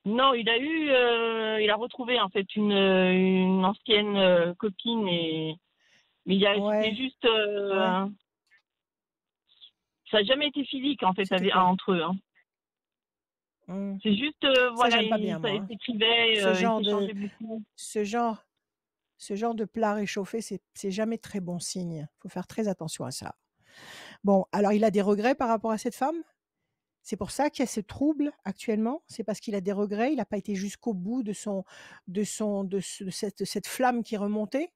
Non, il a retrouvé en fait une ancienne copine mais c'était Ouais, juste, ouais. ça n'a jamais été physique en fait C'était quoi? entre eux. Hein. Mmh. C'est juste, Ça, voilà, j'aime pas bien, moi, ils hein. s'écrivaient, Ce ils genre de s'échangeaient beaucoup. ce genre ce genre de plat réchauffé, c'est jamais très bon signe. Faut faire très attention à ça. Bon, alors il a des regrets par rapport à cette femme? C'est pour ça qu'il y a ce trouble actuellement? C'est parce qu'il a des regrets, il n'a pas été jusqu'au bout de cette flamme qui remontait?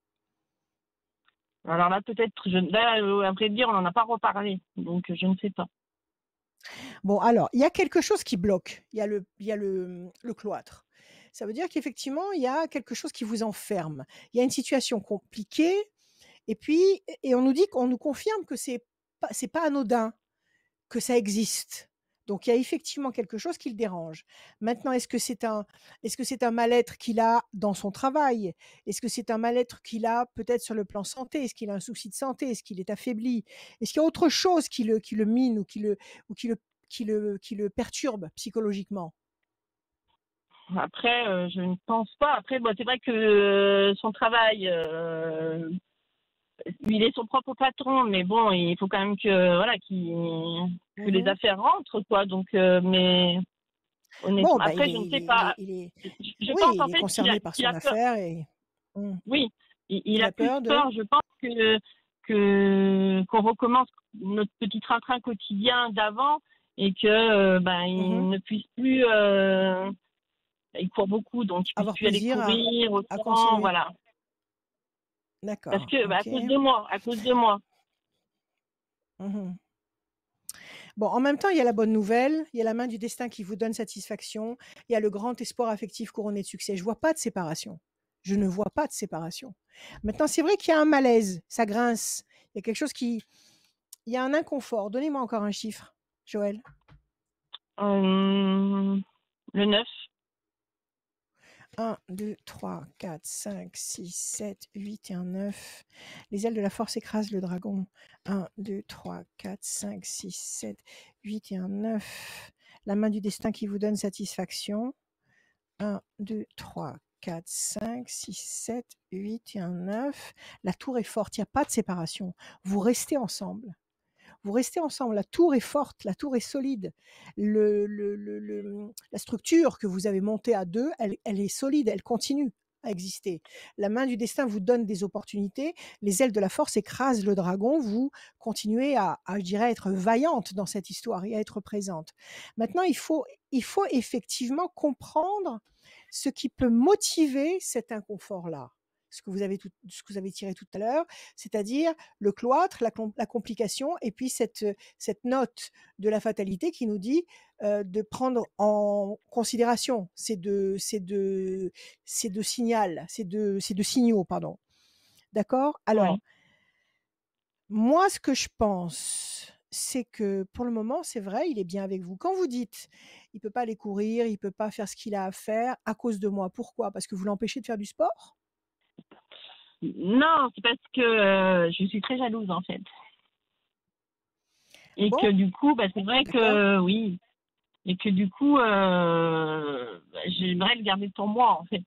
Alors là, peut-être, là, à vrai dire, on n'en a pas reparlé, donc je ne sais pas. Bon, alors, il y a quelque chose qui bloque. Il y a le cloître. Ça veut dire qu'effectivement, il y a quelque chose qui vous enferme. Il y a une situation compliquée et puis on nous dit qu'on nous confirme que c'est pas anodin, que ça existe. Donc il y a effectivement quelque chose qui le dérange. Maintenant, est-ce que c'est un mal-être qu'il a dans son travail? Est-ce que c'est un mal-être qu'il a peut-être sur le plan santé? Est-ce qu'il a un souci de santé? Est-ce qu'il est affaibli? Est-ce qu'il y a autre chose qui le mine ou qui le perturbe psychologiquement? Après, je ne pense pas. Après, bon, c'est vrai que son travail, il est son propre patron, mais bon, il faut quand même que, voilà, que les Mmh. affaires rentrent, quoi. Donc, mais Bon, honnêtement, bah, après, je ne sais pas. Je oui, pense en il est fait concerné par qu'il son a peur. affaire et Oui, il il a a plus peur de? peur, je pense, qu'on recommence notre petit train-train quotidien d'avant et que Mmh. il ne puisse plus. Il court beaucoup, donc il puisse Avoir plus aller plaisir courir à autant, continuer. voilà. Parce D'accord, que à OK. cause de moi, à cause de moi. Mmh. Bon, en même temps, il y a la bonne nouvelle, il y a la main du destin qui vous donne satisfaction, il y a le grand espoir affectif couronné de succès. Je vois pas de séparation. Je ne vois pas de séparation. Maintenant, c'est vrai qu'il y a un malaise, ça grince. Il y a quelque chose il y a un inconfort. Donnez-moi encore un chiffre, Joël. Euh, le 9. 1, 2, 3, 4, 5, 6, 7, 8 et un 9. Les ailes de la force écrasent le dragon. 1, 2, 3, 4, 5, 6, 7, 8 et un 9. La main du destin qui vous donne satisfaction. 1, 2, 3, 4, 5, 6, 7, 8 et un 9. La tour est forte, il n'y a pas de séparation. Vous restez ensemble. Vous restez ensemble. La tour est forte, la tour est solide. La structure que vous avez montée à deux, elle est solide, elle continue à exister. La main du destin vous donne des opportunités. Les ailes de la force écrasent le dragon. Vous continuez je dirais, être vaillante dans cette histoire et à être présente. Maintenant, il faut effectivement comprendre ce qui peut motiver cet inconfort-là. Ce que vous avez tiré tout à l'heure, c'est-à-dire le cloître, la complication, et puis cette note de la fatalité qui nous dit de prendre en considération ces deux signaux, pardon. D'accord? Ouais. Alors, moi, ce que je pense, c'est que pour le moment, c'est vrai, il est bien avec vous. Quand vous dites, il peut pas aller courir, il peut pas faire ce qu'il a à faire à cause de moi. Pourquoi? Parce que vous l'empêchez de faire du sport? Non, c'est parce que je suis très jalouse en fait. Et Bon, que du coup, c'est vrai d'accord. que oui. Et que du coup, j'aimerais le garder pour moi en fait.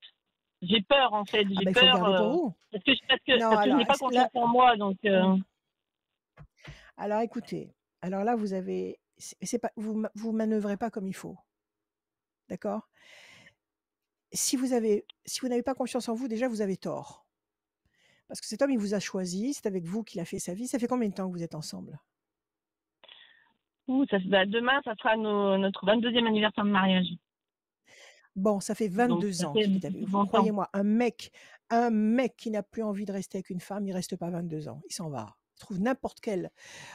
J'ai peur en fait, Ah j'ai ben, il faut le peur garder pour vous. Non, parce que je alors n'ai pas là, confiance en moi, donc alors écoutez, alors là vous avez, c'est pas, vous manœuvrez pas comme il faut, d'accord? Si vous n'avez pas confiance en vous, déjà vous avez tort, parce que cet homme il vous a choisi, c'est avec vous qu'il a fait sa vie. Ça fait combien de temps que vous êtes ensemble? demain, ça sera notre 22e anniversaire de mariage. Bon, ça fait Donc 22 ça ans fait qu'il est avec vous. longtemps. Croyez-moi, un mec qui n'a plus envie de rester avec une femme, il reste pas 22 ans, il s'en va. Il trouve n'importe quel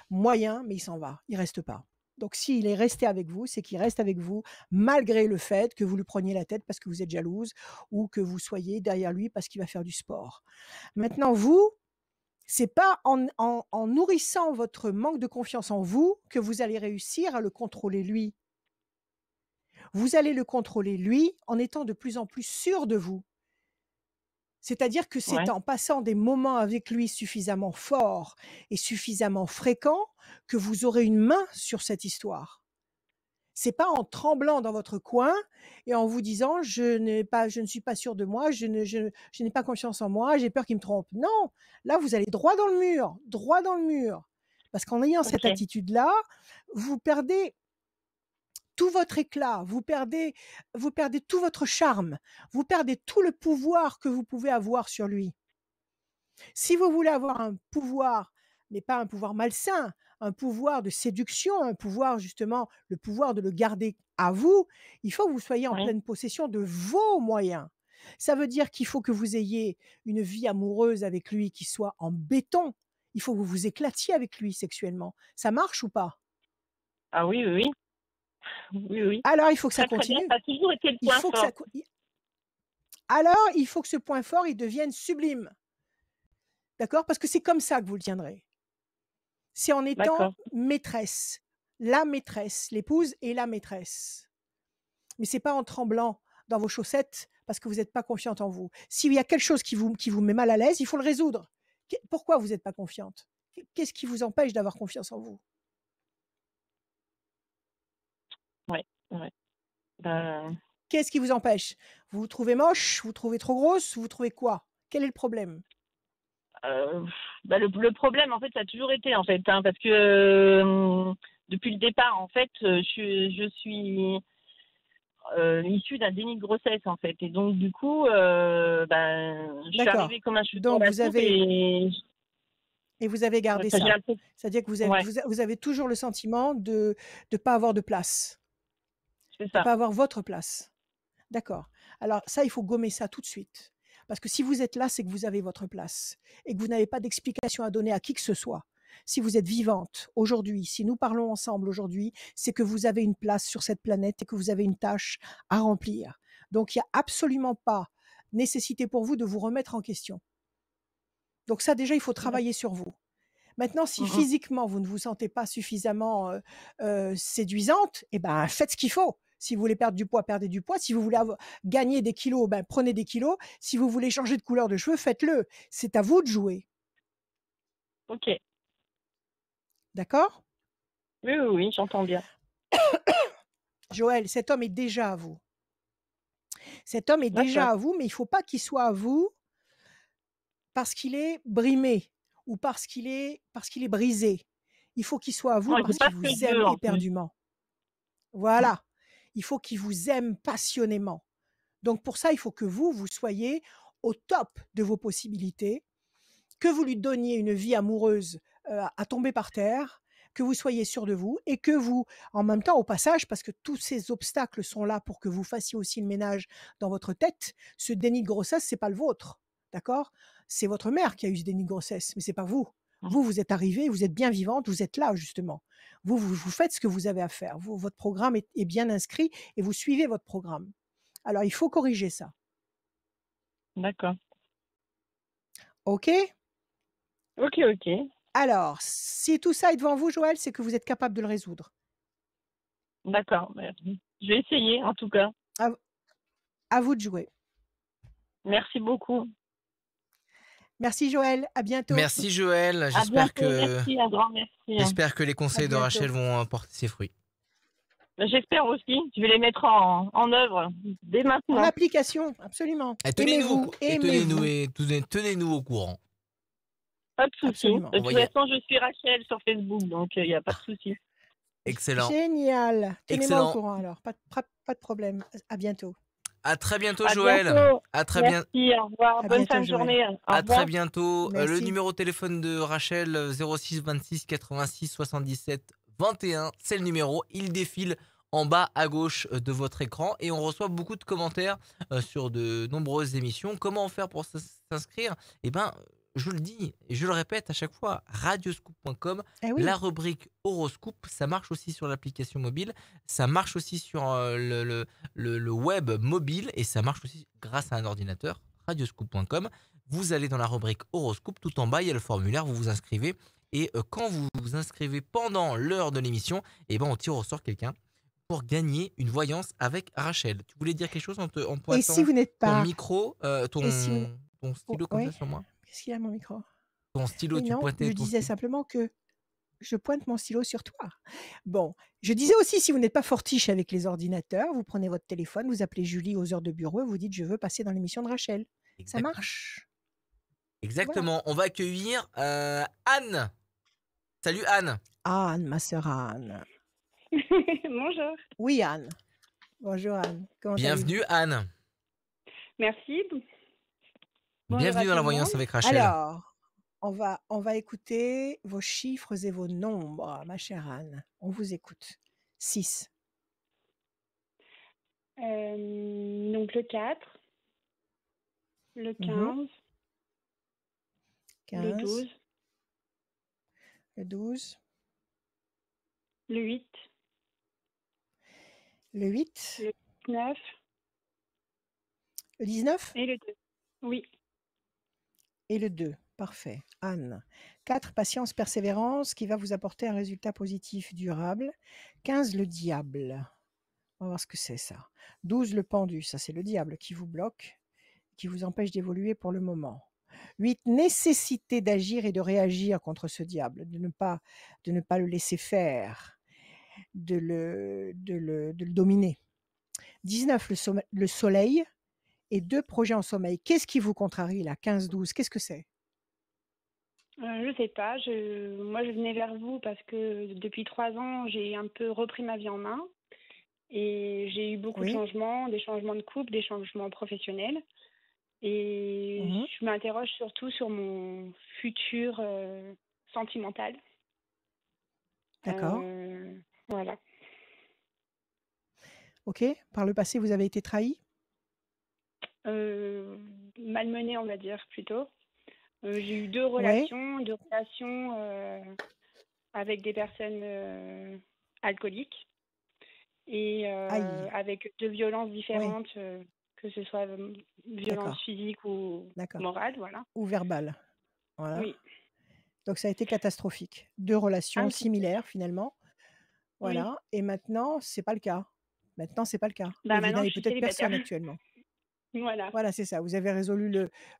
moyen, mais il s'en va, il reste pas. Donc s'il est resté avec vous, c'est qu'il reste avec vous malgré le fait que vous lui preniez la tête parce que vous êtes jalouse ou que vous soyez derrière lui parce qu'il va faire du sport. Maintenant, vous, c'est pas en nourrissant votre manque de confiance en vous que vous allez réussir à le contrôler lui. Vous allez le contrôler lui en étant de plus en plus sûr de vous. C'est-à-dire que c'est Ouais. en passant des moments avec lui suffisamment forts et suffisamment fréquents que vous aurez une main sur cette histoire. C'est pas en tremblant dans votre coin et en vous disant je ne suis pas sûr de moi, je n'ai pas confiance en moi, j'ai peur qu'il me trompe. Non, là vous allez droit dans le mur, droit dans le mur. Parce qu'en ayant cette Ok. attitude-là, vous perdez tout votre éclat, vous perdez tout votre charme, vous perdez tout le pouvoir que vous pouvez avoir sur lui. Si vous voulez avoir un pouvoir, mais pas un pouvoir malsain, un pouvoir de séduction, un pouvoir justement, le pouvoir de le garder à vous, il faut que vous soyez en Oui. pleine possession de vos moyens. Ça veut dire qu'il faut que vous ayez une vie amoureuse avec lui qui soit en béton. Il faut que vous vous éclatiez avec lui sexuellement. Ça marche ou pas? Ah oui, oui, oui. Oui, oui. Alors il faut que ça Très, très bien. continue. Ça a toujours été le Il point faut que fort. ça co- Alors il faut que ce point fort il devienne sublime. D'accord? Parce que c'est comme ça que vous le tiendrez. C'est en étant D'accord. maîtresse, l'épouse et la maîtresse. Mais c'est pas en tremblant dans vos chaussettes parce que vous n'êtes pas confiante en vous. S'il y a quelque chose qui vous met mal à l'aise, il faut le résoudre. Pourquoi vous n'êtes pas confiante? Qu'est-ce qui vous empêche d'avoir confiance en vous? Oui, oui. Ben, Qu'est-ce qui vous empêche? Vous vous trouvez moche? Vous vous trouvez trop grosse? Vous vous trouvez quoi? Quel est le problème? le problème, en fait, ça a toujours été, en fait, hein, parce que depuis le départ, en fait, je suis issue d'un déni de grossesse, en fait. Et donc, du coup, je suis D'accord. arrivée comme un cheveu sur Donc la vous soupe avez et vous avez gardé j'ai ça. l'impression. C'est-à-dire que Ouais, vous avez toujours le sentiment de pas avoir de place, c'est de ça. pas avoir votre place. D'accord. Alors ça, il faut gommer ça tout de suite. Parce que si vous êtes là, c'est que vous avez votre place et que vous n'avez pas d'explication à donner à qui que ce soit. Si vous êtes vivante aujourd'hui, si nous parlons ensemble aujourd'hui, c'est que vous avez une place sur cette planète et que vous avez une tâche à remplir. Donc il n'y a absolument pas nécessité pour vous de vous remettre en question. Donc ça, déjà, il faut travailler sur vous. Maintenant, si Mhm. physiquement vous ne vous sentez pas suffisamment séduisante, eh ben faites ce qu'il faut. Si vous voulez perdre du poids, perdez du poids. Si vous voulez gagner des kilos, ben prenez des kilos. Si vous voulez changer de couleur de cheveux, faites-le. C'est à vous de jouer. Ok. D'accord? Oui, oui, oui, j'entends bien. Joël, cet homme est déjà à vous. Cet homme est déjà D'accord. à vous, mais il ne faut pas qu'il soit à vous parce qu'il est brimé ou parce qu'il est brisé. Il faut qu'il soit à vous Non, il faut parce pas qu'il que vous deux, aime en plus. éperdument. Voilà. Il faut qu'il vous aime passionnément. Donc pour ça, il faut que vous soyez au top de vos possibilités, que vous lui donniez une vie amoureuse à tomber par terre, que vous soyez sûr de vous et que vous, en même temps, au passage, parce que tous ces obstacles sont là pour que vous fassiez aussi le ménage dans votre tête, ce déni de grossesse, c'est pas le vôtre, d'accord? C'est votre mère qui a eu ce déni de grossesse, mais c'est pas vous. Vous êtes arrivé, vous êtes bien vivante, vous êtes là justement. Vous faites ce que vous avez à faire. Votre programme est bien inscrit et vous suivez votre programme. Alors il faut corriger ça. D'accord. OK? Ok, ok. Alors, si tout ça est devant vous, Joël, c'est que vous êtes capable de le résoudre. D'accord. Merci. Je vais essayer, en tout cas. À vous de jouer. Merci beaucoup. Merci Joël, à bientôt. Merci Joël, À j'espère bientôt. que Merci, un grand merci. les conseils de bientôt. Rachel vont porter ses fruits. J'espère aussi. Je vais les mettre en œuvre dès En maintenant. application, absolument. Et Aimez-vous, aimez-vous. tenez-nous au courant. Pas de souci. Absolument. De toute façon, je suis Rachel sur Facebook, donc il n'y a pas de souci. Excellent. Génial. Tenez-moi Excellent. au courant alors, pas de problème. À bientôt. À très bientôt, À Joël. bientôt. À très bien. Merci, au revoir. À Bonne bientôt, fin de Joël. journée. Au À revoir. très bientôt. Le Merci. numéro de téléphone de Rachel, 06 26 86 77 21. C'est le numéro. Il défile en bas à gauche de votre écran et on reçoit beaucoup de commentaires sur de nombreuses émissions. Comment faire pour s'inscrire? Eh ben, je le dis et je le répète à chaque fois, radioscoop.com, Eh oui. la rubrique horoscope, ça marche aussi sur l'application mobile, ça marche aussi sur le web mobile et ça marche aussi grâce à un ordinateur, radioscoop.com. Vous allez dans la rubrique horoscope, tout en bas, il y a le formulaire, vous vous inscrivez et quand vous vous inscrivez pendant l'heure de l'émission, eh ben, on tire au sort quelqu'un pour gagner une voyance avec Rachel. Tu voulais dire quelque chose en pointant Et si vous n'êtes ton pas... micro, ton stylo comme oui. ça sur moi? Qu'est-ce qu'il y a mon micro? Ton stylo, Oui, tu non, pointais je ton disais stylo. simplement que je pointe mon stylo sur toi. Bon, je disais aussi, si vous n'êtes pas fortiche avec les ordinateurs, vous prenez votre téléphone, vous appelez Julie aux heures de bureau et vous dites: «Je veux passer dans l'émission de Rachel». Ça Exactement. marche. Voilà. Exactement. On va accueillir Anne. Salut Anne. Anne, ma sœur Anne. Bonjour. Oui, Anne. Bonjour Anne. Comment allez-vous? Bienvenue Anne. Merci. Bonjour à Bienvenue tout dans la le voyance monde. avec Rachel. Alors, on va écouter vos chiffres et vos nombres, ma chère Anne. On vous écoute. 6, Donc le 4, le mhm, 15, le 15, 12, le 12, le 8, le 8, le 9 le 19 et le 2. Oui. et le 2. Parfait. Anne. 4, patience, persévérance, qui va vous apporter un résultat positif durable. 15, le diable. On va voir ce que c'est ça. 12, le pendu. Ça, c'est le diable qui vous bloque, qui vous empêche d'évoluer pour le moment. 8, nécessité d'agir et de réagir contre ce diable, de ne pas le laisser faire, de le dominer. 19, le soleil et 2, projets en sommeil. Qu'est-ce qui vous contrarie là? 15, 12, qu'est-ce que c'est? Je sais pas. Moi, je venais vers vous parce que depuis 3 ans, j'ai un peu repris ma vie en main et j'ai eu beaucoup de Oui. changements, des changements de couple, des changements professionnels. Et Mhm. je m'interroge surtout sur mon futur sentimental. D'accord. Voilà. Ok. Par le passé, vous avez été trahi? Malmenée, on va dire, plutôt. J'ai eu deux Ouais. relations avec des personnes alcooliques et Aïe. avec deux violences Oui. différentes, que ce soit violence D'accord. physique ou D'accord. morale, voilà. Ou verbal. Voilà. Oui, Donc ça a été catastrophique. 2 relations un petit peu. similaires finalement. Oui. Voilà. Et maintenant, c'est pas le cas. Maintenant, c'est pas le cas. Bah Et vous maintenant, n'avez je suis peut-être célibataire. personne actuellement. Voilà. Voilà, c'est ça. Vous avez résolu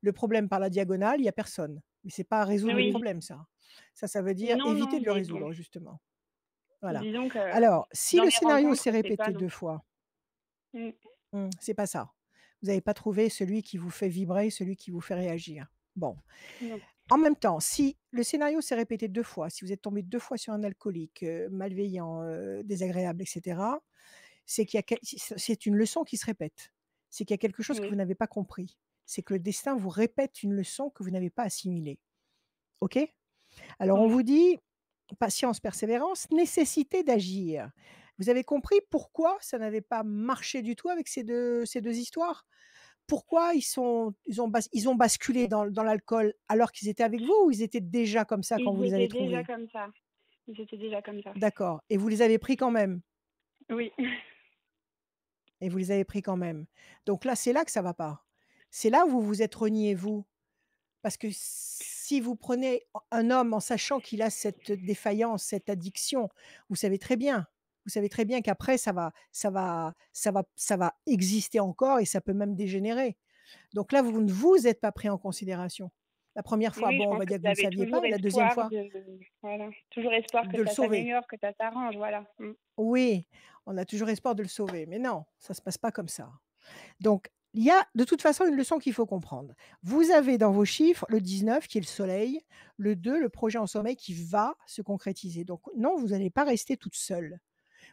le problème par la diagonale, il n'y a personne. Mais c'est pas résoudre le Oui. problème, ça. Ça veut dire Non, éviter de le mais bon, résoudre, justement. Voilà. disons que Alors, si dans le mes scénario s'est rencontres, c'est pas répété non. 2 fois, Mm. c'est pas ça. Vous n'avez pas trouvé celui qui vous fait vibrer, celui qui vous fait réagir. Bon. Non. En même temps, si le scénario s'est répété 2 fois, si vous êtes tombé 2 fois sur un alcoolique, malveillant, désagréable etc., c'est qu'il y a c'est une leçon qui se répète. C'est qu'il y a quelque chose que vous Oui. n'avez pas compris. C'est que le destin vous répète une leçon que vous n'avez pas assimilée. OK? Alors on Mm. vous dit patience, persévérance, nécessité d'agir. Vous avez compris pourquoi ça n'avait pas marché du tout avec ces 2 histoires? Pourquoi ils ont basculé dans l'alcool alors qu'ils étaient avec vous ou ils étaient déjà comme ça quand vous Ils les avez étaient déjà trouvés? comme ça. Ils étaient déjà comme ça. D'accord, et vous les avez pris quand même? Oui. Et vous les avez pris quand même. Donc là, c'est là que ça va pas. C'est là où vous vous êtes renié vous. Parce que si vous prenez un homme en sachant qu'il a cette défaillance, cette addiction, vous savez très bien qu'après ça va exister encore et ça peut même dégénérer. Donc là, vous ne vous êtes pas pris en considération. La première fois, Oui, je bon, on pense va que dire que vous vous ne le avez saviez pas, toujours et la deuxième espoir fois, voilà, toujours espoir que de le ça sauver. s'améliore, que ça s'arrange, voilà. Mm. Oui, on a toujours espoir de le sauver, mais non, ça ne se passe pas comme ça. Donc, il y a de toute façon une leçon qu'il faut comprendre. Vous avez dans vos chiffres le 19 qui est le soleil, le 2, le projet en sommeil qui va se concrétiser. Donc non, vous n'allez pas rester toute seule.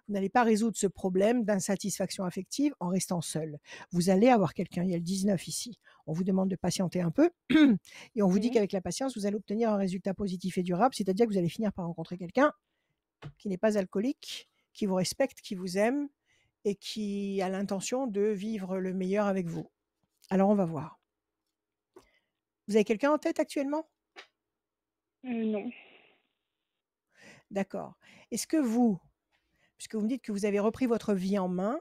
Vous n'allez pas résoudre ce problème d'insatisfaction affective en restant seule. Vous allez avoir quelqu'un, il y a le 19 ici. On vous demande de patienter un peu et on vous dit Mhm. qu'avec la patience, vous allez obtenir un résultat positif et durable, c'est-à-dire que vous allez finir par rencontrer quelqu'un qui n'est pas alcoolique, qui vous respecte, qui vous aime et qui a l'intention de vivre le meilleur avec vous. Alors on va voir. Vous avez quelqu'un en tête actuellement? Non. D'accord. Est-ce que vous, puisque vous me dites que vous avez repris votre vie en main,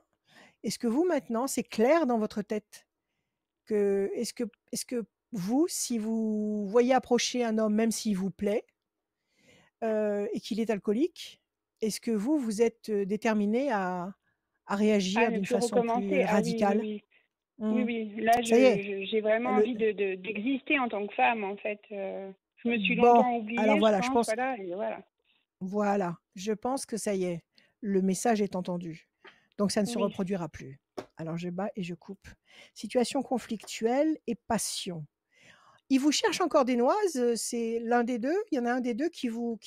est-ce que vous maintenant, c'est clair dans votre tête que est-ce que vous, si vous voyez approcher un homme, même s'il vous plaît, et qu'il est alcoolique, est-ce que vous, vous êtes déterminé à À réagir ne d'une plus façon plus recommencer. Ah oui, oui, radicale? oui. Oui, Mmh. oui. Là, Ça y est, j'ai vraiment le envie d'exister en tant que femme, en fait. Je me suis bon, longtemps alors oubliée, je voilà, je pense, pense voilà, et voilà. Voilà, je pense que ça y est, le message est entendu. Donc ça ne se Oui. reproduira plus. Alors je bats et je coupe. Situation conflictuelle et passion. Il vous cherche encore des noises, c'est l'un des 2? Il y en a un des 2 qui vous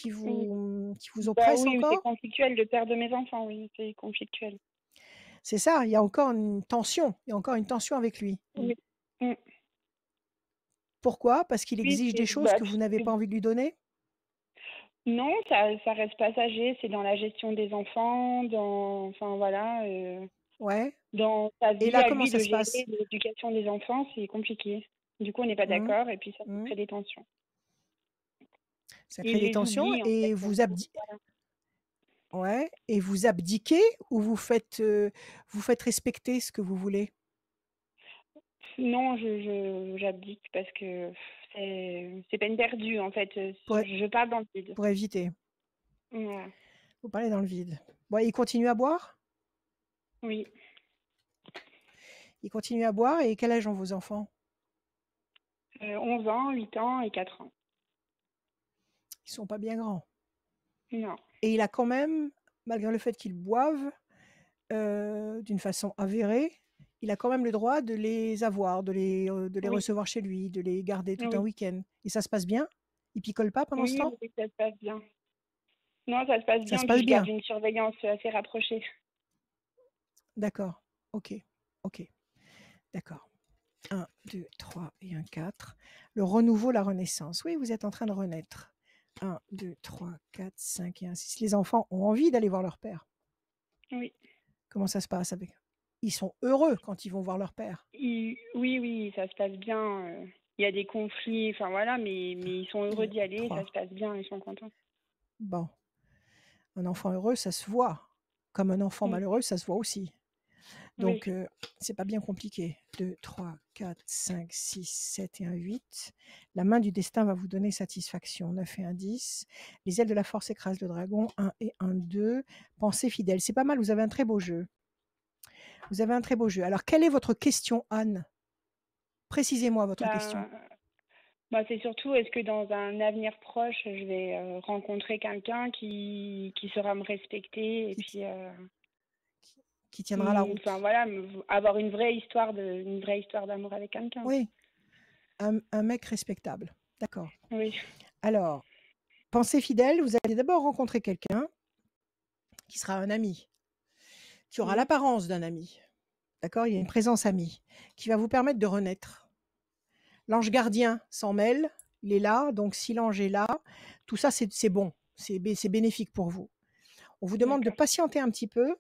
oppresse Oui, c'est encore? conflictuel, le père de mes enfants, oui, c'est conflictuel. C'est ça, il y a encore une tension, il y a encore une tension avec lui. Oui. Mmh. Pourquoi? Parce qu'il Oui, exige des choses que vous n'avez pas envie de lui donner? non, ça reste passager, c'est dans la gestion des enfants, enfin voilà, Ouais. dans sa Et vie là, à comment lui ça de se passe? gérer l'éducation des enfants, c'est compliqué. Du coup, on n'est pas Mmh. d'accord et puis ça Mmh. crée des tensions. Ça Et crée il des les tensions oublie en et fait, vous voilà. ouais, et vous abdiquez ou vous faites respecter ce que vous voulez? Non, j'abdique parce que c'est peine perdue en fait, Pour é je pars dans le vide. pour éviter. Voilà. Vous parlez dans le vide. Bon, il continue à boire? Oui, Il continue à boire et quel âge ont vos enfants? 11 ans, 8 ans et 4 ans. Ils sont pas bien grands Non. et il a quand même, malgré le fait qu'il boive, d'une façon avérée, il a quand même le droit de les avoir, de les Oui, recevoir chez lui, de les garder tout un oui. week-end et ça se passe bien? Il picole pas pendant ce Oui, temps? oui, ça se passe bien. Non, ça se passe Ça se bien, puis passe je garde bien? une surveillance assez rapprochée. D'accord. OK. OK. D'accord. 1, 2, 3 et un 4. Le renouveau, la renaissance. Oui, vous êtes en train de renaître. 1, 2, 3, 4, 5 et un 6. Les enfants ont envie d'aller voir leur père. Oui. Comment ça se passe avec? Ils sont heureux quand ils vont voir leur père. Oui, ça se passe bien. Il y a des conflits, enfin voilà, mais ils sont heureux 2, d'y aller, ça 3. se passe bien, ils sont contents. Bon, un enfant heureux, ça se voit. Comme un enfant Mm. malheureux, ça se voit aussi. Oui, Donc, c'est pas bien compliqué. 2, 3, 4, 5, 6, 7 et un 8. La main du destin va vous donner satisfaction. 9 et un 10. Les ailes de la force écrasent le dragon. 1 et un 2. Pensée fidèle. C'est pas mal, vous avez un très beau jeu. Vous avez un très beau jeu. Alors, quelle est votre question, Anne? Précisez-moi votre question. c'est surtout, est-ce que dans un avenir proche, je vais rencontrer quelqu'un qui saura me respecter et Qui, puis qui tiendra la route. enfin voilà, avoir une vraie histoire d'amour avec quelqu'un. Oui, un mec respectable. D'accord. Oui, Alors, pensée fidèle, vous allez d'abord rencontrer quelqu'un qui sera un ami, qui aura oui, l'apparence d'un ami. D'accord? Il y a une présence amie qui va vous permettre de renaître. L'ange gardien s'en mêle, il est là, donc si l'ange est là, tout ça c'est bon, c'est bénéfique pour vous. On vous demande de d'accord. patienter un petit peu.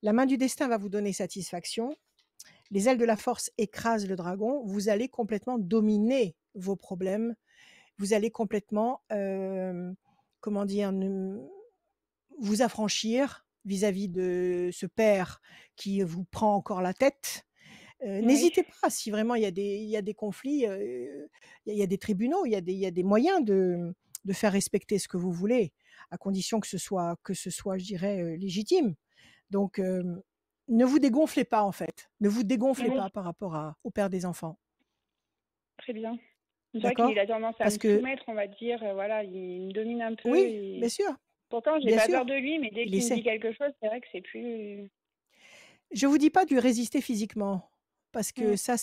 La main du destin va vous donner satisfaction. Les ailes de la force écrasent le dragon. Vous allez complètement dominer vos problèmes. Vous allez complètement, comment dire, vous affranchir vis-à-vis de ce père qui vous prend encore la tête. Oui, N'hésitez pas, si vraiment il y a des conflits, il y a des tribunaux, il y a des moyens de faire respecter ce que vous voulez, à condition que ce soit, je dirais, légitime. Donc, ne vous dégonflez pas, en fait. Ne vous dégonflez oui, pas par rapport au père des enfants. très bien. C'est vrai qu'il D'accord? a tendance à Parce me que soumettre, on va dire, voilà, il me domine un peu oui, et bien pourtant j'ai pas peur sûr, de lui, mais dès il qu'il me dit essaie. quelque chose, c'est vrai que c'est plus. Je vous dis pas de lui résister physiquement, parce que Mm. ça,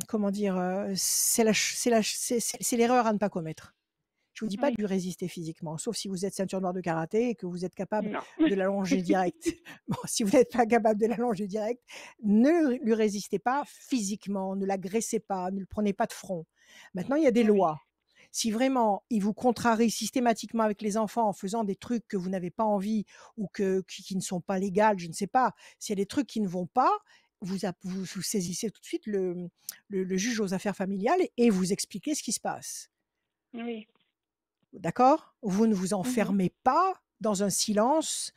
comment dire, c'est l'erreur à ne pas commettre. Je vous dis pas Oui, de lui résister physiquement, sauf si vous êtes ceinture noire de karaté et que vous êtes capable non. de l'allonger direct. Bon, si vous n'êtes pas capable de l'allonger direct, ne lui résistez pas physiquement, ne l'agressez pas, ne le prenez pas de front. Maintenant, il y a des Oui, lois. Si vraiment il vous contrarie systématiquement avec les enfants en faisant des trucs que vous n'avez pas envie ou qui ne sont pas légales, je ne sais pas, s'il y a des trucs qui ne vont pas, vous saisissez tout de suite le juge aux affaires familiales et vous expliquez ce qui se passe. oui. D'accord? Vous ne vous Mhm. enfermez pas dans un silence,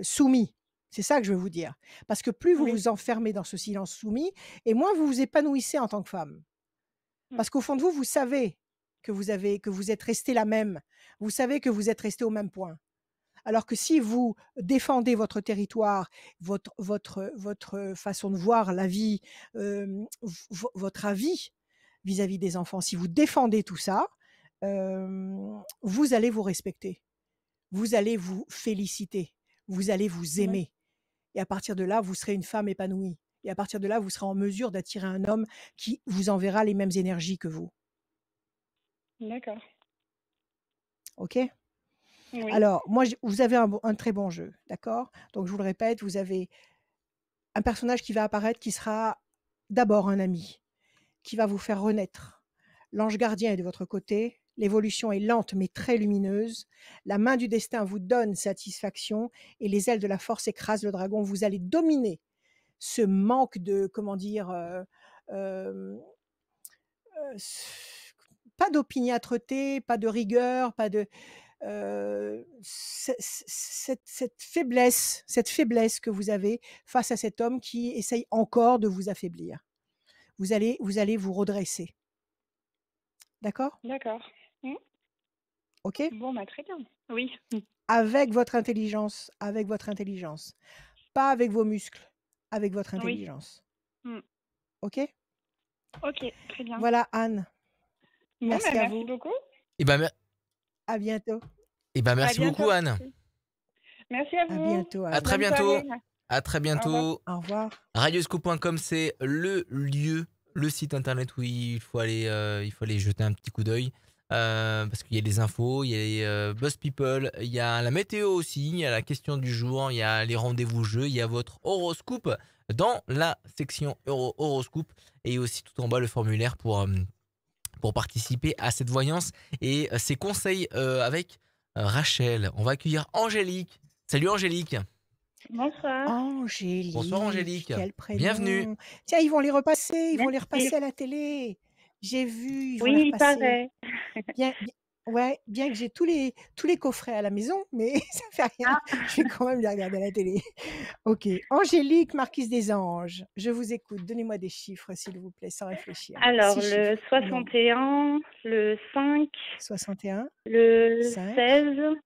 soumis. C'est ça que je veux vous dire. Parce que plus vous Oui. vous enfermez dans ce silence soumis et moins vous vous épanouissez en tant que femme. Mm. Parce qu'au fond de vous, vous savez que vous êtes restée la même. Vous savez que vous êtes restée au même point. Alors que si vous défendez votre territoire, votre façon de voir la vie, votre avis vis-à-vis des enfants, si vous défendez tout ça, vous allez vous respecter, vous allez vous féliciter, vous allez vous Ouais. aimer. Et à partir de là, vous serez une femme épanouie. Et à partir de là, vous serez en mesure d'attirer un homme qui vous enverra les mêmes énergies que vous. D'accord. OK? Oui. Alors, moi, vous avez un très bon jeu, d'accord? Donc, je vous le répète, vous avez un personnage qui va apparaître qui sera d'abord un ami, qui va vous faire renaître. L'ange gardien est de votre côté. L'évolution est lente mais très lumineuse. La main du destin vous donne satisfaction et les ailes de la force écrasent le dragon. Vous allez dominer ce manque de, comment dire, pas d'opiniâtreté, pas de rigueur, pas de cette faiblesse que vous avez face à cet homme qui essaye encore de vous affaiblir. Vous allez vous redresser. D'accord? D'accord. OK? Bon, bah, très bien. Oui. Avec votre intelligence, pas avec vos muscles, avec votre Oui. intelligence. Mm. OK? Ok, très bien. Voilà Anne. Bon, Merci bah, à merci vous. beaucoup. Et ben, À bientôt. À merci beaucoup, bientôt. Anne. Merci à À vous. bientôt À Anne. très Bonne bientôt. soirée. À très Au revoir. bientôt. Au revoir. Radioscoop.com, c'est le lieu, le site internet où il faut aller jeter un petit coup d'œil. Parce qu'il y a des infos, il y a les Buzz People, il y a la météo aussi, il y a la question du jour, il y a les rendez-vous jeux, il y a votre horoscope dans la section horoscope et aussi tout en bas le formulaire pour participer à cette voyance et ces conseils avec Rachel. On va accueillir Angélique. Salut Angélique. Bonsoir. Bonsoir Angélique, Angélique. quel Bienvenue. prénom. Tiens, ils vont les repasser Merci. à la télé. J'ai vu, ils vont les Oui, il repasser. paraît. Bien que j'ai tous les coffrets à la maison, mais ça fait rien. Ah. Je vais quand même les regarder à la télé. Ok. Angélique, Marquise des Anges, je vous écoute. Donnez-moi des chiffres, s'il vous plaît, sans réfléchir. Alors, 6 le chiffres. Non. 61, le 5, 61, le 5, 16,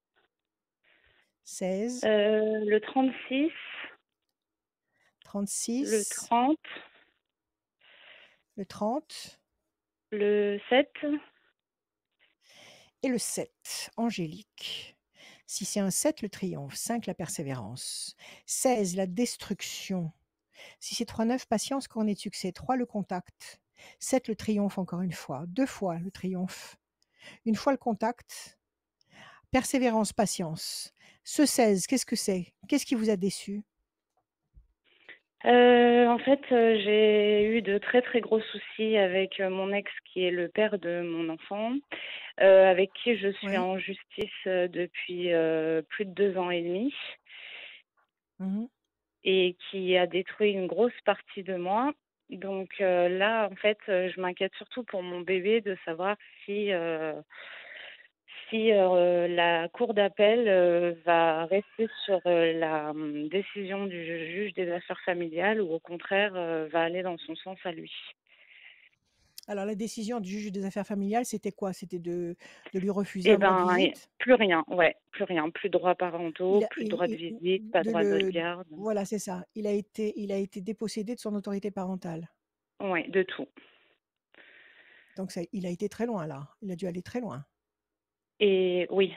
16, le 36, le 36, 30, le 30 le 7. et le 7. Angélique. Si c'est un 7, le triomphe. 5, la persévérance. 16, la destruction. Si c'est 3, 9, patience, cornet de succès. 3, le contact. 7, le triomphe encore une fois. 2 fois le triomphe. Une fois le contact. Persévérance, patience. Ce 16, qu'est-ce que c'est? Qu'est-ce qui vous a déçu? En fait, j'ai eu de très très gros soucis avec mon ex qui est le père de mon enfant, avec qui je suis Oui. en justice depuis plus de 2 ans et demi Mhm. et qui a détruit une grosse partie de moi. Donc là, en fait, je m'inquiète surtout pour mon bébé de savoir si la cour d'appel va rester sur la décision du juge des affaires familiales ou au contraire va aller dans son sens à lui. Alors, la décision du juge des affaires familiales, c'était quoi? C'était de lui refuser un droit de visite? Plus rien, ouais, plus rien, plus de droits parentaux, plus de droits de il- visite, pas de droit de garde, Voilà, c'est ça. Il a été dépossédé de son autorité parentale. ouais, de tout. Donc, il a été très loin, là. Il a dû aller très loin. Et oui,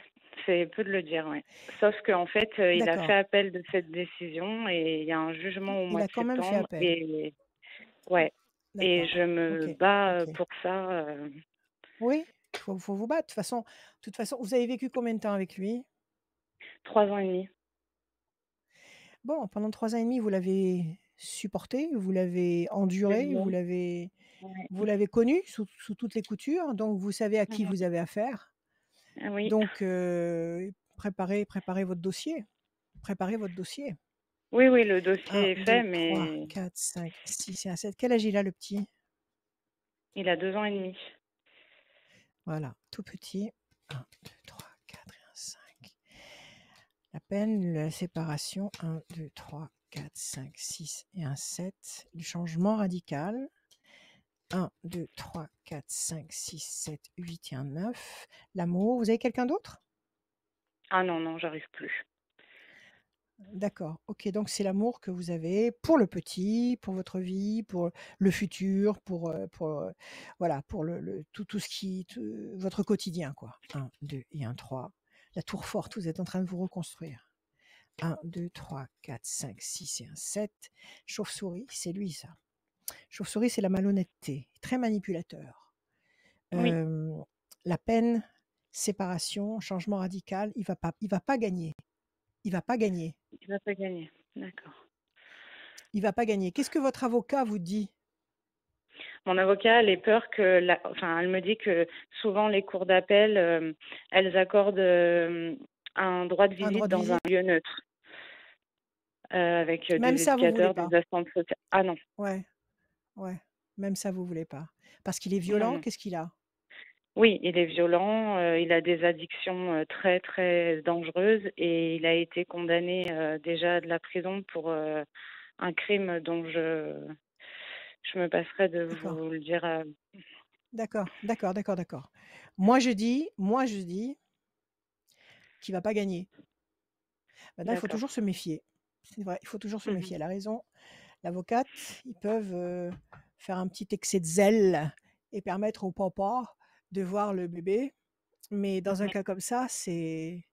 c'est peu de le dire, ouais. Sauf qu'en fait, il a D'accord. fait appel de cette décision et il y a un jugement au Il mois a de quand même fait septembre appel. et ouais, et D'accord. je me Ok. bats Ok. pour ça. Oui, faut vous battre. De toute façon, vous avez vécu combien de temps avec lui? 3 ans et demi. Bon, pendant 3 ans et demi, vous l'avez supporté, vous l'avez enduré, Désolée. Ouais. vous l'avez connu sous toutes les coutures, donc vous savez à qui Mhm. vous avez affaire. Ah oui. Donc, préparez votre dossier. Préparez votre dossier. Oui, oui, le 1, dossier est 2, fait, 3, mais 4, 5, 6 et un 7. Quel âge il a, le petit? il a 2 ans et demi. Voilà, tout petit. 1, 2, 3, 4 et un 5. La peine, la séparation. 1, 2, 3, 4, 5, 6 et un 7. Le changement radical. 1, 2, 3, 4, 5, 6, 7, 8 et un 9. L'amour. Vous avez quelqu'un d'autre? Ah non, non, j'arrive plus. D'accord. Ok, donc c'est l'amour que vous avez pour le petit, pour votre vie, pour le futur, voilà, pour tout ce votre quotidien, quoi. 1, 2 et 1, 3. La tour forte, vous êtes en train de vous reconstruire. 1, 2, 3, 4, 5, 6 et un 7. Chauve-souris, c'est lui, ça. Chauve-souris, c'est la malhonnêteté, très manipulateur. Oui. La peine, séparation, changement radical, il va pas gagner. Il va pas gagner. Il va pas gagner. D'accord. Il va pas gagner. Qu'est-ce que votre avocat vous dit? Mon avocat, elle est peur que, elle me dit que souvent les cours d'appel, elles accordent un droit de visite dans un lieu neutre, avec Même des ça, vous voulez éducateurs, pas? des assistantes sociales. Ah non. Ouais. Même ça, vous voulez pas. Parce qu'il est violent, Non. qu'est-ce qu'il a? Oui, il est violent, il a des addictions très, très dangereuses et il a été condamné déjà à de la prison pour un crime dont je me passerai de vous le dire. D'accord. Moi, je dis qu'il va pas gagner. Maintenant, il faut toujours se méfier. C'est vrai, il faut toujours se méfier. Elle a raison. L'avocate, ils peuvent faire un petit excès de zèle et permettre au papa de voir le bébé. Mais dans un cas comme ça, c'est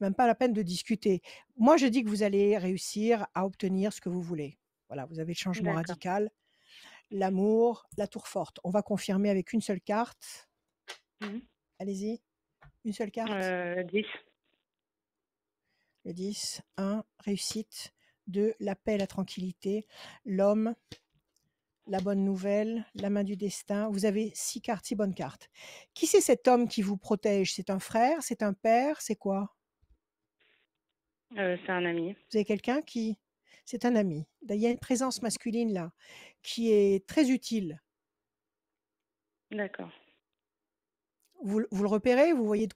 même pas la peine de discuter. Moi, je dis que vous allez réussir à obtenir ce que vous voulez. Voilà, vous avez le changement radical, l'amour, la tour forte. On va confirmer avec une seule carte. Allez-y, une seule carte. 10. Le 10, 1, réussite. 2, la paix, la tranquillité. L'homme, la bonne nouvelle, la main du destin. Vous avez 6 cartes, 6 bonnes cartes. Qui c'est cet homme qui vous protège? C'est un frère? C'est un père? C'est quoi? C'est un ami. Vous avez quelqu'un qui... C'est un ami. Il y a une présence masculine là, qui est très utile. D'accord. Vous le repérez? Vous voyez de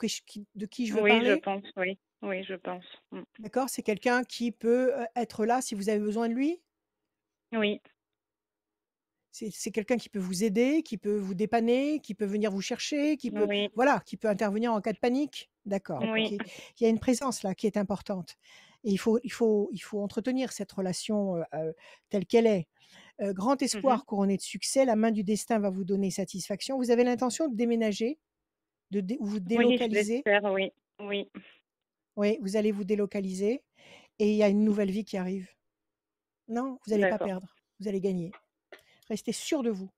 qui je veux parler? Oui, je pense, oui. Oui, je pense. D'accord, c'est quelqu'un qui peut être là si vous avez besoin de lui? Oui. C'est quelqu'un qui peut vous aider, qui peut vous dépanner, qui peut venir vous chercher, qui peut, voilà, qui peut intervenir en cas de panique. D'accord. Oui. Ok. Il y a une présence là qui est importante. Et il faut entretenir cette relation telle qu'elle est. Grand espoir couronné de succès, la main du destin va vous donner satisfaction. Vous avez l'intention de déménager, de vous délocaliser? Oui, je l'espère, oui. Oui. Oui, vous allez vous délocaliser et il y a une nouvelle vie qui arrive. Non, vous n'allez pas perdre, vous allez gagner. Restez sûr de vous.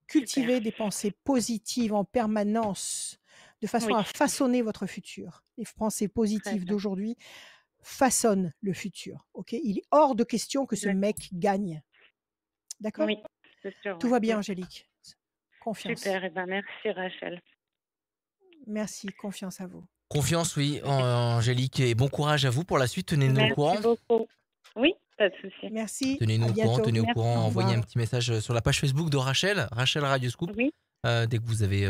Cultivez des pensées positives en permanence, de façon à façonner votre futur. Les pensées positives d'aujourd'hui façonnent le futur. Ok, il est hors de question que ce mec gagne. D'accord? Oui, c'est sûr. Tout va bien, Angélique. Confiance. Super, et merci Rachel. Merci, confiance à vous. Confiance, oui, Angélique, et bon courage à vous pour la suite. Tenez-nous au courant. Merci beaucoup. Oui, pas de souci. Merci. Tenez-nous au courant, envoyez un petit message sur la page Facebook de Rachel Radio Scoop, dès que vous avez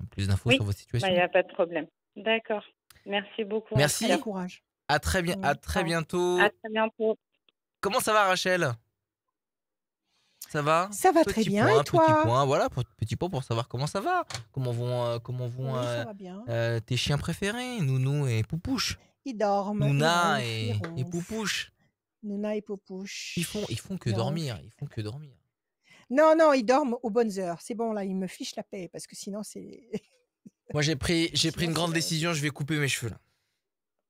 plus d'infos sur votre situation. Il n'y a pas de problème. D'accord. Merci beaucoup. Merci. Bon courage. À très bientôt. À très bientôt. Comment ça va, Rachel? Ça va? Ça va très bien, et toi? Petit point pour savoir comment ça va. Comment vont ça va bien. Tes chiens préférés, Nounou et Poupouche? Ils dorment. Nouna et Poupouche. Nouna et Poupouche. Ils font que dormir. Non, ils dorment aux bonnes heures. C'est bon, là, ils me fichent la paix, parce que sinon, c'est... Moi, j'ai pris une grande décision, je vais couper mes cheveux, là.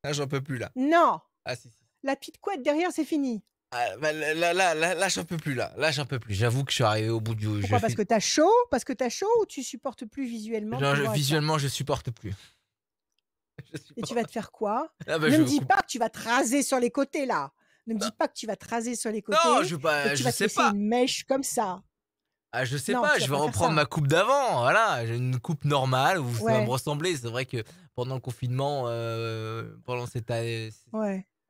Là, j'en peux plus, là. Non. Ah, si. La petite couette derrière, c'est fini. Ah, là, j'en peux plus, là. Là, j'en peux plus. J'avoue que je suis arrivé au bout du... Pourquoi? Parce que t'as chaud? Parce que t'as chaud ou tu supportes plus visuellement? Visuellement, je supporte plus. Et tu vas te faire quoi? Ne me dis pas que tu vas te raser sur les côtés, là. Ne me dis pas que tu vas te raser sur les côtés. Non, tu vas te laisser une mèche comme ça. Ah, je sais pas, je vais reprendre ma coupe d'avant. Voilà, j'ai une coupe normale où ça va me ressembler. C'est vrai que pendant le confinement, pendant cette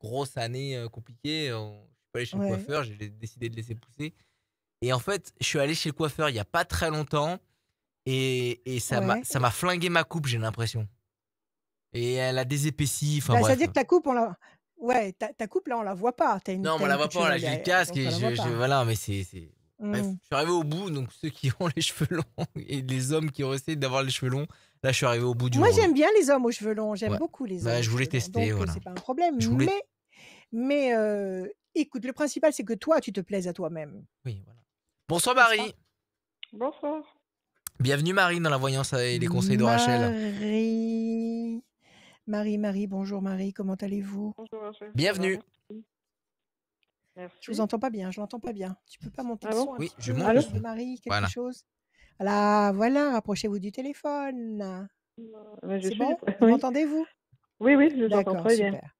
grosse année compliquée, je suis pas allé chez le coiffeur, j'ai décidé de laisser pousser. Et en fait, je suis allé chez le coiffeur il y a pas très longtemps et ça m'a flingué ma coupe, j'ai l'impression. Et elle a désépaissi. Enfin, bref. C'est-à-dire que ta coupe, ta coupe là, on la voit pas. Non, on la voit pas. Là, j'ai le casque et voilà, mais c'est. Bref, je suis arrivé au bout, donc ceux qui ont les cheveux longs et les hommes qui ont essayé d'avoir les cheveux longs, là je suis arrivé au bout du Moi j'aime bien les hommes aux cheveux longs, j'aime beaucoup les hommes. Je voulais tester, donc, voilà. c'est pas un problème, Mais écoute, le principal, c'est que toi, tu te plaises à toi-même. Oui, voilà. Bonsoir N'est-ce pas? Marie. Bonsoir. Bienvenue Marie dans la voyance et les conseils de Rachel. Marie, bonjour Marie, comment allez-vous? Bonjour, Rachel. Ça va, Bienvenue. merci. Je vous Merci. entends pas bien, je l'entends pas bien. Tu peux pas monter Ah le bon? son un Oui, petit je peu, monte Allô? le son. Marie, quelque Voilà. chose? Voilà, rapprochez-vous du téléphone. Mais je C'est suis... bon? Vous Oui. m'entendez, vous? Oui, oui, je t'entends D'accord, très bien. super.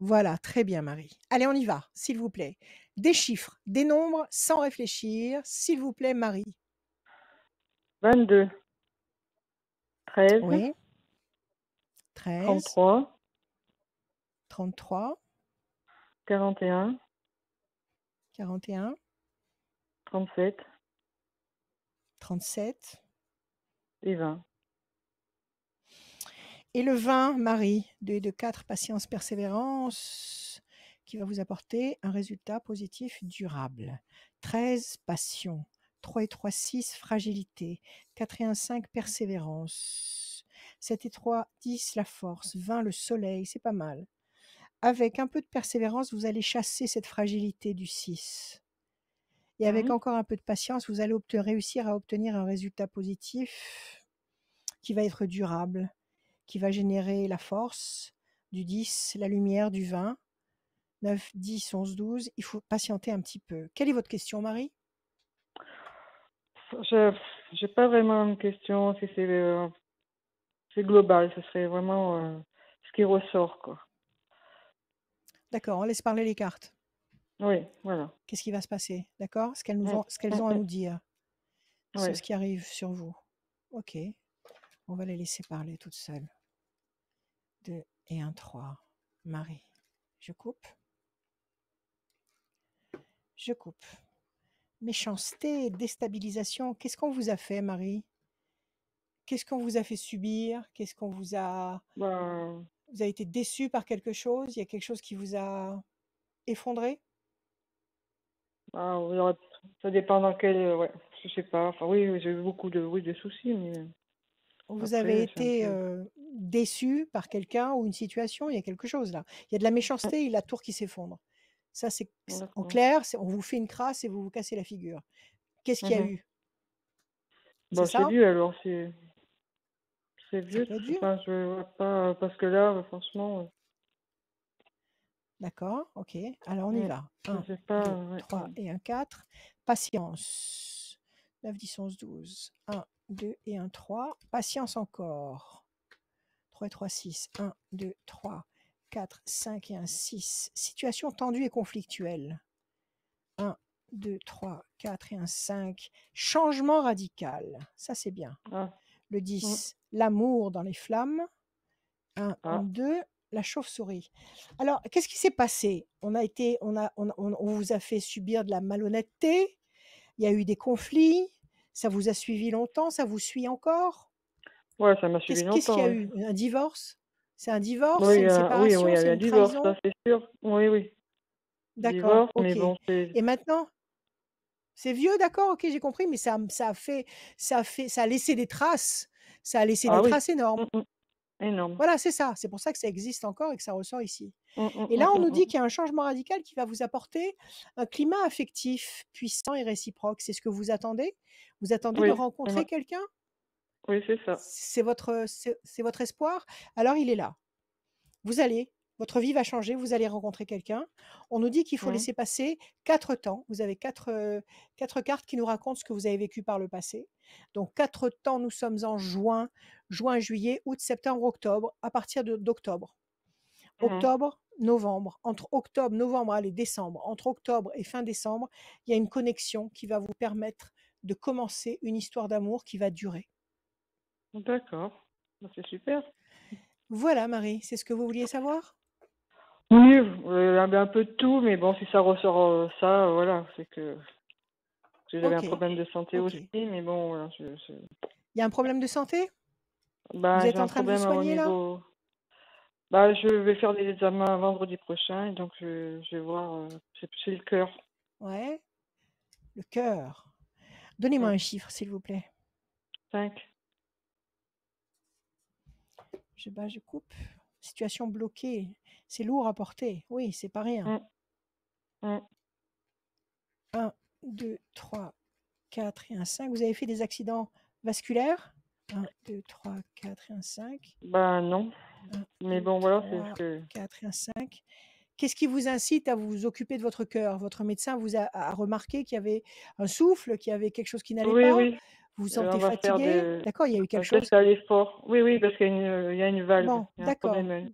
Voilà, très bien Marie. Allez, on y va, s'il vous plaît. Des chiffres, des nombres, sans réfléchir, s'il vous plaît Marie. 22, 13, Oui, 13, 33, 33, 41, 41, 37 37. et 20. Et le 20, Marie, 2 et 2, 4, patience, persévérance, qui va vous apporter un résultat positif durable. 13, passion. 3 et 3, 6, fragilité. 4 et 1, 5, persévérance. 7 et 3, 10, la force. 20, le soleil, c'est pas mal. Avec un peu de persévérance, vous allez chasser cette fragilité du 6. Et avec encore un peu de patience, vous allez réussir à obtenir un résultat positif qui va être durable, qui va générer la force du 10, la lumière du 20, 9, 10, 11, 12. Il faut patienter un petit peu. Quelle est votre question, Marie? Je n'ai pas vraiment une question, si c'est global, ce serait vraiment ce qui ressort, quoi. D'accord, on laisse parler les cartes. Oui, voilà. Qu'est-ce qui va se passer? D'accord? Ce qu'elles ont à nous dire sur Oui. ce qui arrive sur vous. Ok, on va les laisser parler toutes seules. 2 et 1, 3. Marie, je coupe. Je coupe. Méchanceté, déstabilisation. Qu'est-ce qu'on vous a fait, Marie? Qu'est-ce qu'on vous a fait subir? Qu'est-ce qu'on vous a... Ben, Vous avez été déçu par quelque chose? Il y a quelque chose qui vous a effondré? ça dépend dans quel... ouais, je sais pas. Enfin, oui, j'ai eu beaucoup de soucis, mais Vous avez après, c'est un été peu... déçu par quelqu'un ou une situation? Il y a quelque chose là. Il y a de la méchanceté et la tour qui s'effondre. Ça, c'est en D'accord. clair, on vous fait une crasse et vous vous cassez la figure. Qu'est-ce qu'il y a eu? Bon, C'est c'est ça? vieux, alors c'est Ça vieux. peut être vieux. Enfin, je vois pas... Parce que là, franchement... D'accord, ok. Alors on y va. je 1, sais pas... 2, ouais. 3 et un 4. Patience. 9, 10, 11, 12. 1, 2 et un 3. Patience encore. 3 et 3, 6. 1, 2, 3, 4, 5 et un 6. Situation tendue et conflictuelle. 1, 2, 3, 4 et un 5. Changement radical. Ça, c'est bien. Ah, Le 10, l'amour dans les flammes. 1, ah. 2, la chauve-souris. Alors, qu'est-ce qui s'est passé? On vous a fait subir de la malhonnêteté. Il y a eu des conflits. Ça vous a suivi longtemps. Ça vous suit encore? Ouais, ça m'a suivi Qu'est-ce qu'il y longtemps, a oui. eu? Un divorce? C'est un divorce? Oui, C'est une oui, il séparation? y a C'est eu un une divorce, ça trahison? c'est sûr. Oui, oui. D'accord, Divorce, mais ok. bon, c'est... Et maintenant, c'est vieux, d'accord, ok, j'ai compris, mais ça a laissé des traces. Ça a laissé Ah des oui, traces énormes. énorme. Voilà, c'est ça. C'est pour ça que ça existe encore et que ça ressort ici. Mm, mm, Et là, mm, on nous mm, dit qu'il y a un changement radical qui va vous apporter un climat affectif puissant et réciproque. C'est ce que vous attendez? Vous attendez de Oui, rencontrer quelqu'un? oui, c'est ça. C'est votre espoir? Alors, il est là. Votre vie va changer, vous allez rencontrer quelqu'un. On nous dit qu'il faut Mm. laisser passer 4 temps. Vous avez 4 cartes qui nous racontent ce que vous avez vécu par le passé. Donc 4 temps, nous sommes en juin, juillet, août, septembre, octobre, à partir d'octobre. Octobre, novembre. Entre octobre, novembre, allez, décembre. Entre octobre et fin décembre, il y a une connexion qui va vous permettre de commencer une histoire d'amour qui va durer. D'accord. Bah, c'est super. Voilà, Marie, c'est ce que vous vouliez savoir? Oui, un peu de tout, mais bon, si ça ressort ça, voilà, c'est que j'avais un Ok, problème de santé ok. aussi, mais bon, voilà, Il y a un problème de santé? Vous bah, j'ai êtes en un train de vous problème au soigner là? niveau... Bah, je vais faire des examens vendredi prochain, et donc je vais voir, c'est le cœur. Ouais. Le cœur. Donnez-moi un chiffre, s'il vous plaît. 5. Je coupe. Situation bloquée. C'est lourd à porter. Oui, c'est pas rien. 1, 2, 3, 4 et un 5. Vous avez fait des accidents vasculaires? 1, 2, 3, 4 et un 5. Bah non. 1, Mais 2, bon, voilà, 3, 4 et un 5. Qu'est-ce qui vous incite à vous occuper de votre cœur? Votre médecin vous a remarqué qu'il y avait un souffle, qu'il y avait quelque chose qui n'allait Oui, pas? oui. Vous vous On sentez va faire fatigué? D'accord, il y a eu quelque peut-être chose. aller fort. Oui, oui, parce qu'il y a une valve. Bon, Il y a un d'accord. problème.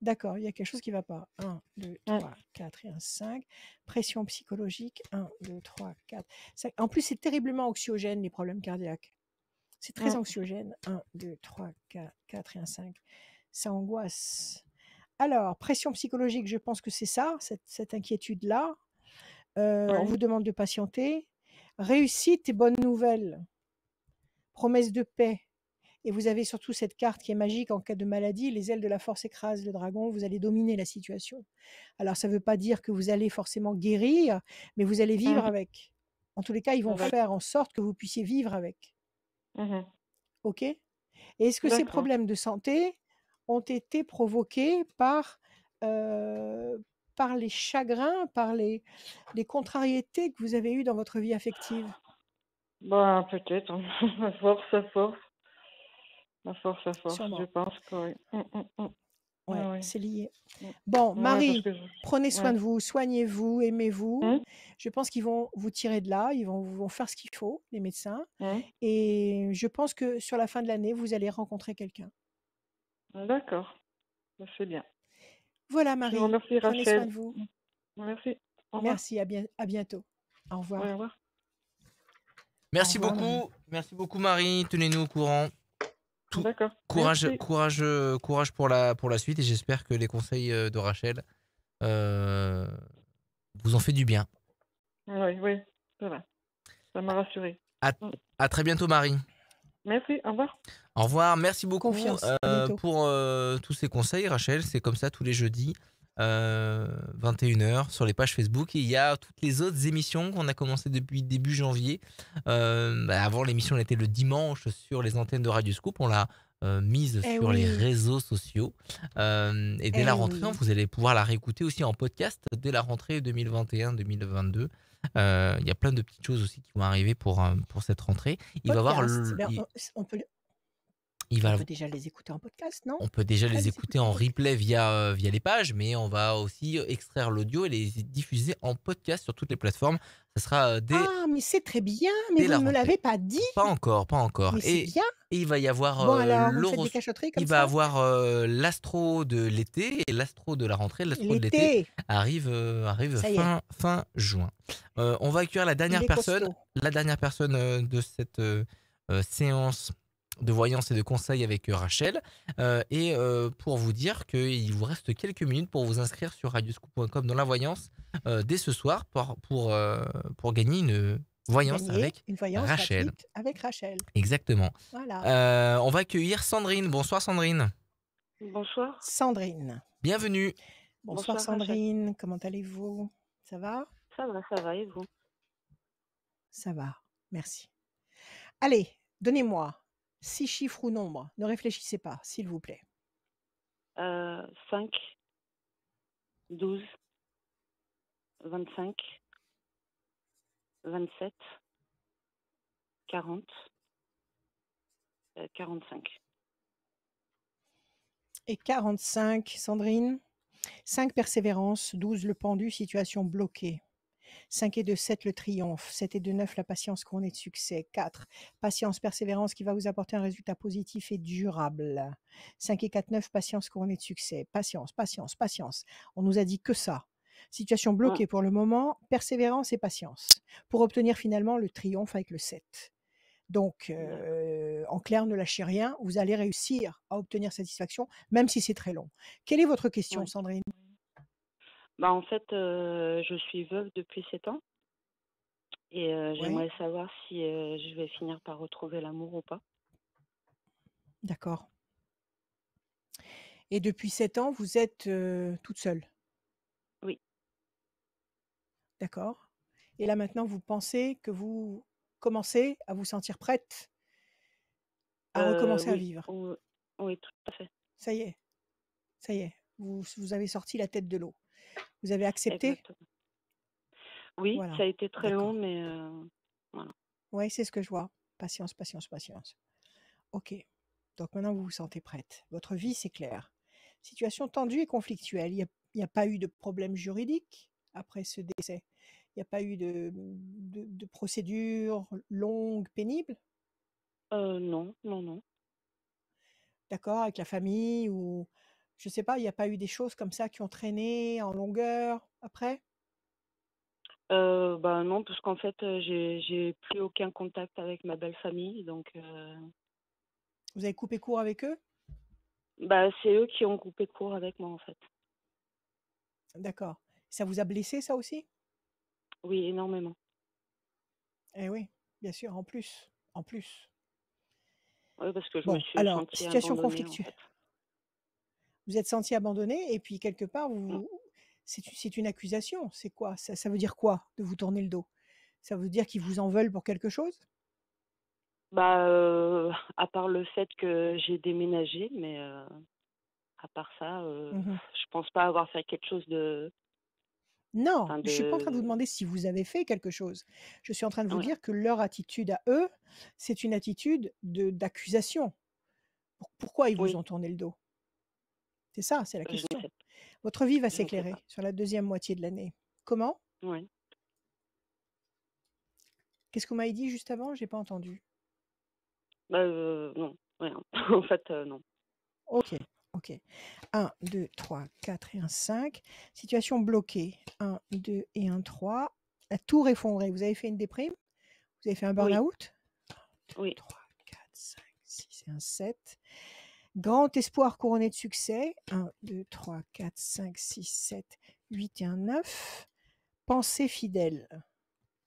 D'accord, il y a quelque chose qui ne va pas. 1, 2, 3, 4 et un 5. Pression psychologique. 1, 2, 3, 4, 5. En plus, c'est terriblement anxiogène, les problèmes cardiaques. C'est très anxiogène. 1, 2, 3, 4 et un 5. Ça angoisse. Alors, pression psychologique, je pense que c'est ça, cette inquiétude-là. On vous demande de patienter. Réussite et bonne nouvelle. Promesse de paix. Et vous avez surtout cette carte qui est magique en cas de maladie. Les ailes de la force écrasent le dragon. Vous allez dominer la situation. Alors, ça ne veut pas dire que vous allez forcément guérir, mais vous allez vivre avec. En tous les cas, ils vont faire en sorte que vous puissiez vivre avec. OK? Et est-ce que ces problèmes de santé ont été provoqués par les chagrins, par les contrariétés que vous avez eues dans votre vie affective? Bah, peut-être. À force. À force, Sûrement. je pense que oui. Ouais, c'est lié. Bon, Marie, prenez soin de vous, soignez-vous, aimez-vous. Je pense qu'ils vont vous tirer de là, ils vont faire ce qu'il faut, les médecins. Et je pense que sur la fin de l'année, vous allez rencontrer quelqu'un. D'accord, c'est bien. Voilà, Je Marie, vous remercie, prenez soin Rachel. de vous. Merci. Au revoir. Merci, à bientôt. Au revoir. Oui, au revoir. Merci Au revoir, beaucoup. Marie. Merci beaucoup, Marie. Tenez-nous au courant. D'accord. Courage, Merci. courage pour la suite et j'espère que les conseils de Rachel vous ont fait du bien. Oui, ça va. Ça m'a rassuré. À très bientôt, Marie. Merci, au revoir. Au revoir, merci beaucoup Confiance, à bientôt. pour tous ces conseils, Rachel. C'est comme ça tous les jeudis, 21h, sur les pages Facebook. Et il y a toutes les autres émissions qu'on a commencé depuis début janvier. Avant, l'émission était le dimanche sur les antennes de Radio Scoop. On l'a mise sur les réseaux sociaux. Et dès la rentrée, vous allez pouvoir la réécouter aussi en podcast dès la rentrée 2021-2022. Il y a plein de petites choses aussi qui vont arriver pour cette rentrée. Il va avoir on peut déjà les écouter en podcast, non? On peut déjà les écouter en replay via les pages, mais on va aussi extraire l'audio et les diffuser en podcast sur toutes les plateformes. Ça sera Ah, mais c'est très bien, mais vous ne me l'avez pas dit. Pas encore. Mais c'est bien. Et il va y avoir bon, alors, vous faites des cachotteries comme il ça va avoir l'astro de l'été et l'astro de la rentrée. L'astro de l'été arrive fin juin. On va accueillir la dernière personne de cette séance de voyance et de conseils avec Rachel et pour vous dire qu'il vous reste quelques minutes pour vous inscrire sur radioscoop.com dans la voyance dès ce soir pour gagner une voyance avec Rachel. Avec Rachel. Exactement. Voilà. On va accueillir Sandrine. Bonsoir Sandrine. Bonsoir. Sandrine. Bienvenue. Bonsoir Sandrine, Rachel. Comment allez-vous? Ça va? Ça va et vous? Ça va, merci. Allez, donnez-moi 6 chiffres ou nombres. Ne réfléchissez pas, s'il vous plaît. 5, 12, 25, 27, 40, 45. Et 45, Sandrine. 5, persévérance. 12, le pendu, situation bloquée. 5 et 2, 7, le triomphe. 7 et 2, 9, la patience couronnée de succès. 4, patience, persévérance qui va vous apporter un résultat positif et durable. 5 et 4, 9, patience couronnée de succès. Patience. On nous a dit que ça. Situation bloquée pour le moment, persévérance et patience. Pour obtenir finalement le triomphe avec le 7. Donc, en clair, ne lâchez rien. Vous allez réussir à obtenir satisfaction, même si c'est très long. Quelle est votre question, Sandrine? En fait, je suis veuve depuis 7 ans et j'aimerais savoir si je vais finir par retrouver l'amour ou pas. D'accord. Et depuis 7 ans, vous êtes toute seule? Oui. D'accord. Et là maintenant, vous pensez que vous commencez à vous sentir prête à recommencer à vivre? Oui, tout à fait. Ça y est. Ça y est, vous avez sorti la tête de l'eau. Vous avez accepté? Exactement. Oui, Voilà, ça a été très long, d'accord. mais voilà. Oui, c'est ce que je vois. Patience, patience, patience. Ok. Donc maintenant, vous vous sentez prête. Votre vie, c'est clair. Situation tendue et conflictuelle. Il n'y a pas eu de problème juridique après ce décès. Il n'y a pas eu de procédure longue, pénible, Non, non, non. d'accord, avec la famille ou je sais pas, il n'y a pas eu des choses comme ça qui ont traîné en longueur après? Bah non, parce qu'en fait, j'ai plus aucun contact avec ma belle famille, donc Vous avez coupé court avec eux? bah c'est eux qui ont coupé court avec moi en fait. D'accord. Ça vous a blessé, ça aussi? Oui, énormément. Eh oui, bien sûr, en plus. En plus. Oui, parce que je me Bon, suis alors, sentie situation abandonnée en conflictuelle. fait. Vous êtes senti abandonné et puis quelque part, Mm. c'est une accusation. C'est quoi? Ça veut dire quoi de vous tourner le dos? Ça veut dire qu'ils vous en veulent pour quelque chose? Bah à part le fait que j'ai déménagé, mais à part ça, Mhm. je pense pas avoir fait quelque chose de, Non, enfin je suis pas en train de vous de, demander si vous avez fait quelque chose. Je suis en train de vous ouais, dire que leur attitude à eux, c'est une attitude d'accusation. Pourquoi ils vous oui, ont tourné le dos? C'est ça, c'est la je ne question. sais, Votre vie va je ne sais pas. s'éclairer sur la deuxième moitié de l'année. Comment? Oui. Qu'est-ce que vous m'avez dit juste avant? J'ai pas entendu. Bah non, rien. En fait, non. Ok, ok. 1, 2, 3, 4 et un 5. Situation bloquée. 1, 2 et un 3. La tour effondrée. Vous avez fait une déprime? Vous avez fait un Oui, burn-out? 2, oui. 3, 4, 5, 6 et un 7. Grand espoir couronné de succès. 1, 2, 3, 4, 5, 6, 7, 8 et un 9. Pensée fidèle.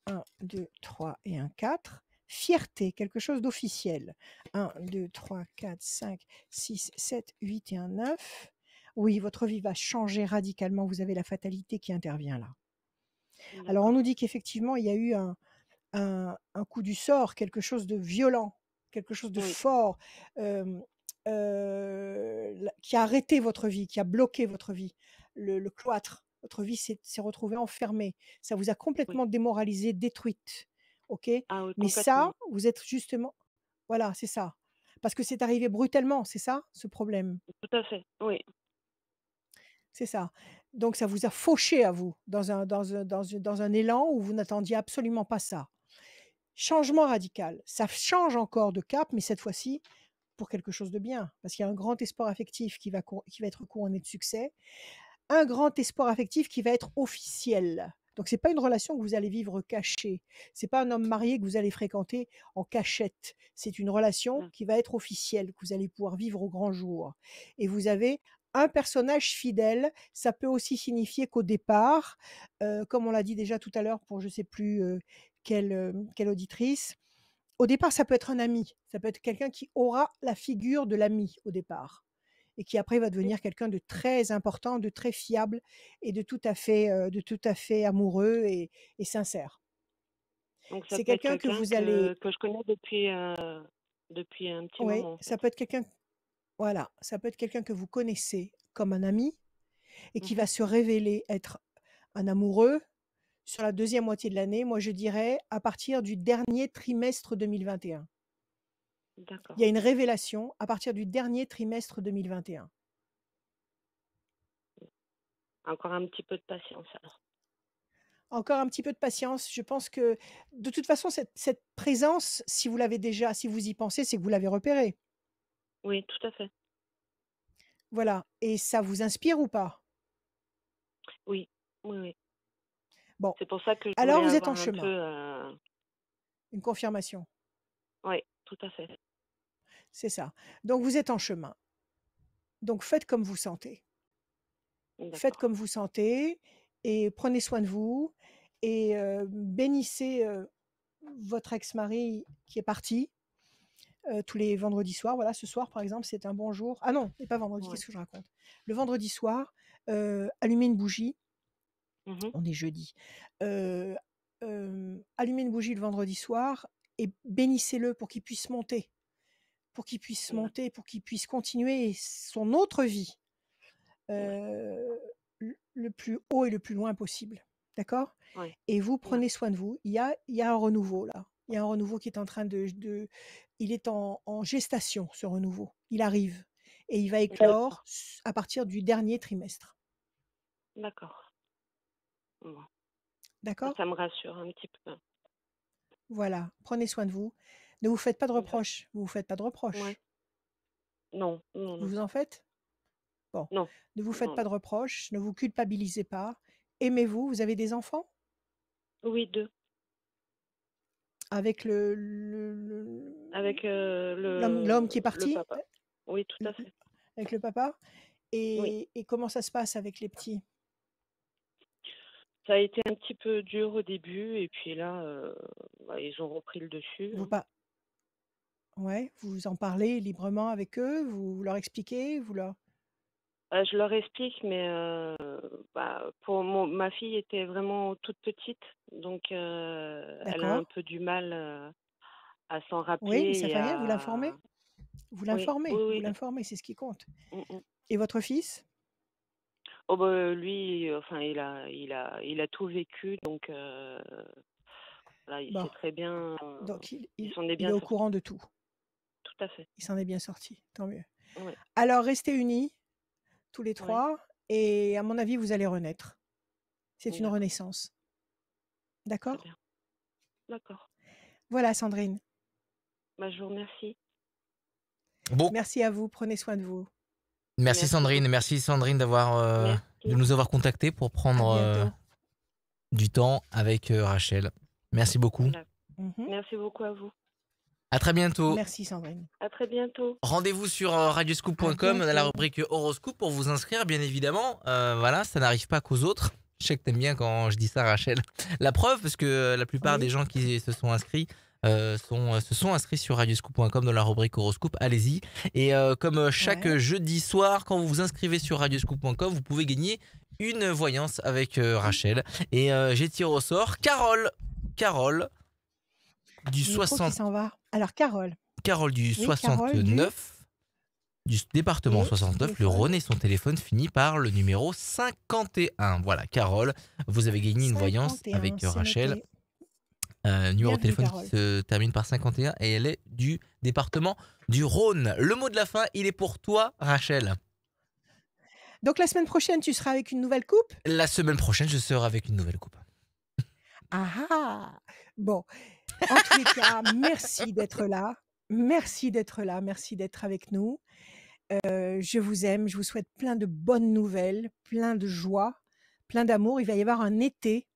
1, 2, 3 et un 4. Fierté, quelque chose d'officiel. 1, 2, 3, 4, 5, 6, 7, 8 et un 9. Oui, votre vie va changer radicalement. Vous avez la fatalité qui intervient là. Alors, on nous D'accord. dit qu'effectivement, il y a eu un coup du sort, quelque chose de violent, quelque chose de Oui. fort, qui a arrêté votre vie, qui a bloqué votre vie, le cloître. Votre vie s'est retrouvée enfermée. Ça vous a Oui. complètement démoralisé, détruite. OK? Ah oui, Mais ça, complètement. vous êtes justement. Voilà, c'est ça. Parce que c'est arrivé brutalement, c'est ça, ce problème? Tout à fait. Oui. C'est ça. Donc ça vous a fauché à vous, dans un élan où vous n'attendiez absolument pas ça. Changement radical. Ça change encore de cap, mais cette fois-ci, pour quelque chose de bien. Parce qu'il y a un grand espoir affectif qui va être couronné de succès. Un grand espoir affectif qui va être officiel. Donc c'est pas une relation que vous allez vivre cachée. C'est pas un homme marié que vous allez fréquenter en cachette. C'est une relation Ah, qui va être officielle, que vous allez pouvoir vivre au grand jour. Et vous avez un personnage fidèle. Ça peut aussi signifier qu'au départ, comme on l'a dit déjà tout à l'heure pour je sais plus quelle auditrice, au départ ça peut être un ami. Ça peut être quelqu'un qui aura la figure de l'ami au départ et qui après va oui. devenir quelqu'un de très important, de très fiable et de tout à fait amoureux et sincère. Donc ça C'est peut être quelqu'un que quelqu'un vous allez, que je connais depuis un petit oui, moment en ça fait. peut être quelqu'un, voilà, ça peut être quelqu'un que vous connaissez comme un ami et qui Mhm. va se révéler être un amoureux sur la deuxième moitié de l'année. Moi, je dirais à partir du dernier trimestre 2021. Il y D'accord. a une révélation à partir du dernier trimestre 2021. Encore un petit peu de patience alors. Encore un petit peu de patience. Je pense que de toute façon, cette présence, si vous l'avez déjà, si vous y pensez, c'est que vous l'avez repérée. Oui, tout à fait. Voilà. Et ça vous inspire ou pas? Oui, oui, oui. Bon. C'est pour ça que je Alors, voulais vous êtes avoir en un peu. chemin. Une confirmation. Oui, tout à fait. C'est ça. Donc, vous êtes en chemin. Donc, faites comme vous sentez. Faites D'accord. comme vous sentez et prenez soin de vous et bénissez votre ex-mari qui est parti tous les vendredis soirs. Voilà, ce soir, par exemple, c'est un bon jour. Ah non, c'est pas vendredi, Ouais. qu'est-ce que je raconte? Le vendredi soir, allumez une bougie. Mhm. On est jeudi. Heu, allumez une bougie le vendredi soir et bénissez-le pour qu'il puisse monter, pour qu'il puisse D'accord. monter, pour qu'il puisse continuer son autre vie. euh, le plus haut et le plus loin possible. D'accord? Ouais. Et vous Ouais. prenez soin de vous. Il y a un renouveau là. Il y a un renouveau qui est en train il est en gestation, ce renouveau. Il arrive. Et il va éclore D'accord. à partir du dernier trimestre. D'accord. Bon. D'accord? Ça me rassure un petit peu. Voilà. Prenez soin de vous. Ne vous faites pas de Ouais. reproches. Vous vous faites pas de Ouais. reproches. Non, non, Vous non, vous en faites? Bon. non, Ne vous faites non, pas non. de reproches. Ne vous culpabilisez pas. Aimez-vous. Vous avez des enfants? Oui, 2. Avec Avec l'homme qui est le parti? papa. Oui, tout à L- fait. Avec le papa? Oui. Et comment ça se passe avec les petits? Ça a été un petit peu dur au début, et puis là, ils ont repris le dessus. Vous pas Ouais, vous en parlez librement avec eux, vous leur expliquez, vous leur Je leur explique, mais ma fille était vraiment toute petite, donc elle a un D'accord? peu du mal à s'en Oui, mais rappeler ça et fait rien, vous l'informez. à... Vous Oui, oui, l'informez, vous oui. l'informez, c'est ce qui compte. Mm, mm. Et votre fils? Oh bah, lui, enfin, il a tout vécu, donc là, il Bon, sait très bien, donc il s'en est il bien est au sorti. courant de tout. Tout à fait. Il s'en est bien sorti, tant mieux. Ouais, Alors restez unis, tous les ouais, 3, et à mon avis, vous allez renaître. C'est une d'accord, renaissance. très D'accord? bien. D'accord. Voilà, Sandrine. Je vous remercie. Bon, Merci à vous, prenez soin de vous. merci Sandrine, beaucoup. merci Sandrine de Merci. nous avoir contactés pour À prendre bientôt. du temps avec Rachel. Merci beaucoup. Voilà. Mhm. Merci beaucoup à vous. À très bientôt. Merci, Sandrine. À très bientôt. Rendez-vous sur radioscoop.com dans la bientôt. rubrique horoscope pour vous inscrire, bien évidemment. Voilà, ça n'arrive pas qu'aux autres. Je sais que t'aimes bien quand je dis ça, Rachel. La preuve, parce que la plupart Oui. des gens qui se sont inscrits se sont inscrits sur radioscoop.com dans la rubrique horoscope. Allez-y. Et comme chaque Ouais. jeudi soir, quand vous vous inscrivez sur radioscoop.com, vous pouvez gagner une voyance avec Rachel. Et j'ai tiré au sort Carole du Le micro 60. qui s'en va. Alors, Carole. Carole du Oui, Carole 69 du département Oui, 69, le téléphone. Rhône, et son téléphone finit par le numéro 51. Voilà, Carole, vous avez gagné une voyance 51, avec c'est Rachel. noté. Numéro de Bienvenue, téléphone Carole. qui se termine par 51 et elle est du département du Rhône. Le mot de la fin, il est pour toi, Rachel. Donc, la semaine prochaine, tu seras avec une nouvelle coupe? La semaine prochaine, je serai avec une nouvelle coupe. Ah ah! Bon, en tous les cas, merci d'être là. Merci d'être là, merci d'être avec nous. Je vous aime, je vous souhaite plein de bonnes nouvelles, plein de joie, plein d'amour. Il va y avoir un été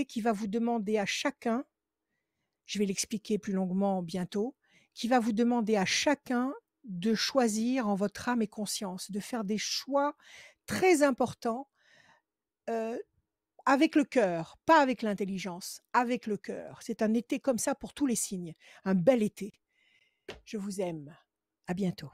qui va vous demander à chacun, je vais l'expliquer plus longuement bientôt, qui va vous demander à chacun de choisir en votre âme et conscience, de faire des choix très importants, avec le cœur, pas avec l'intelligence, avec le cœur. C'est un été comme ça pour tous les signes, un bel été. Je vous aime. À bientôt.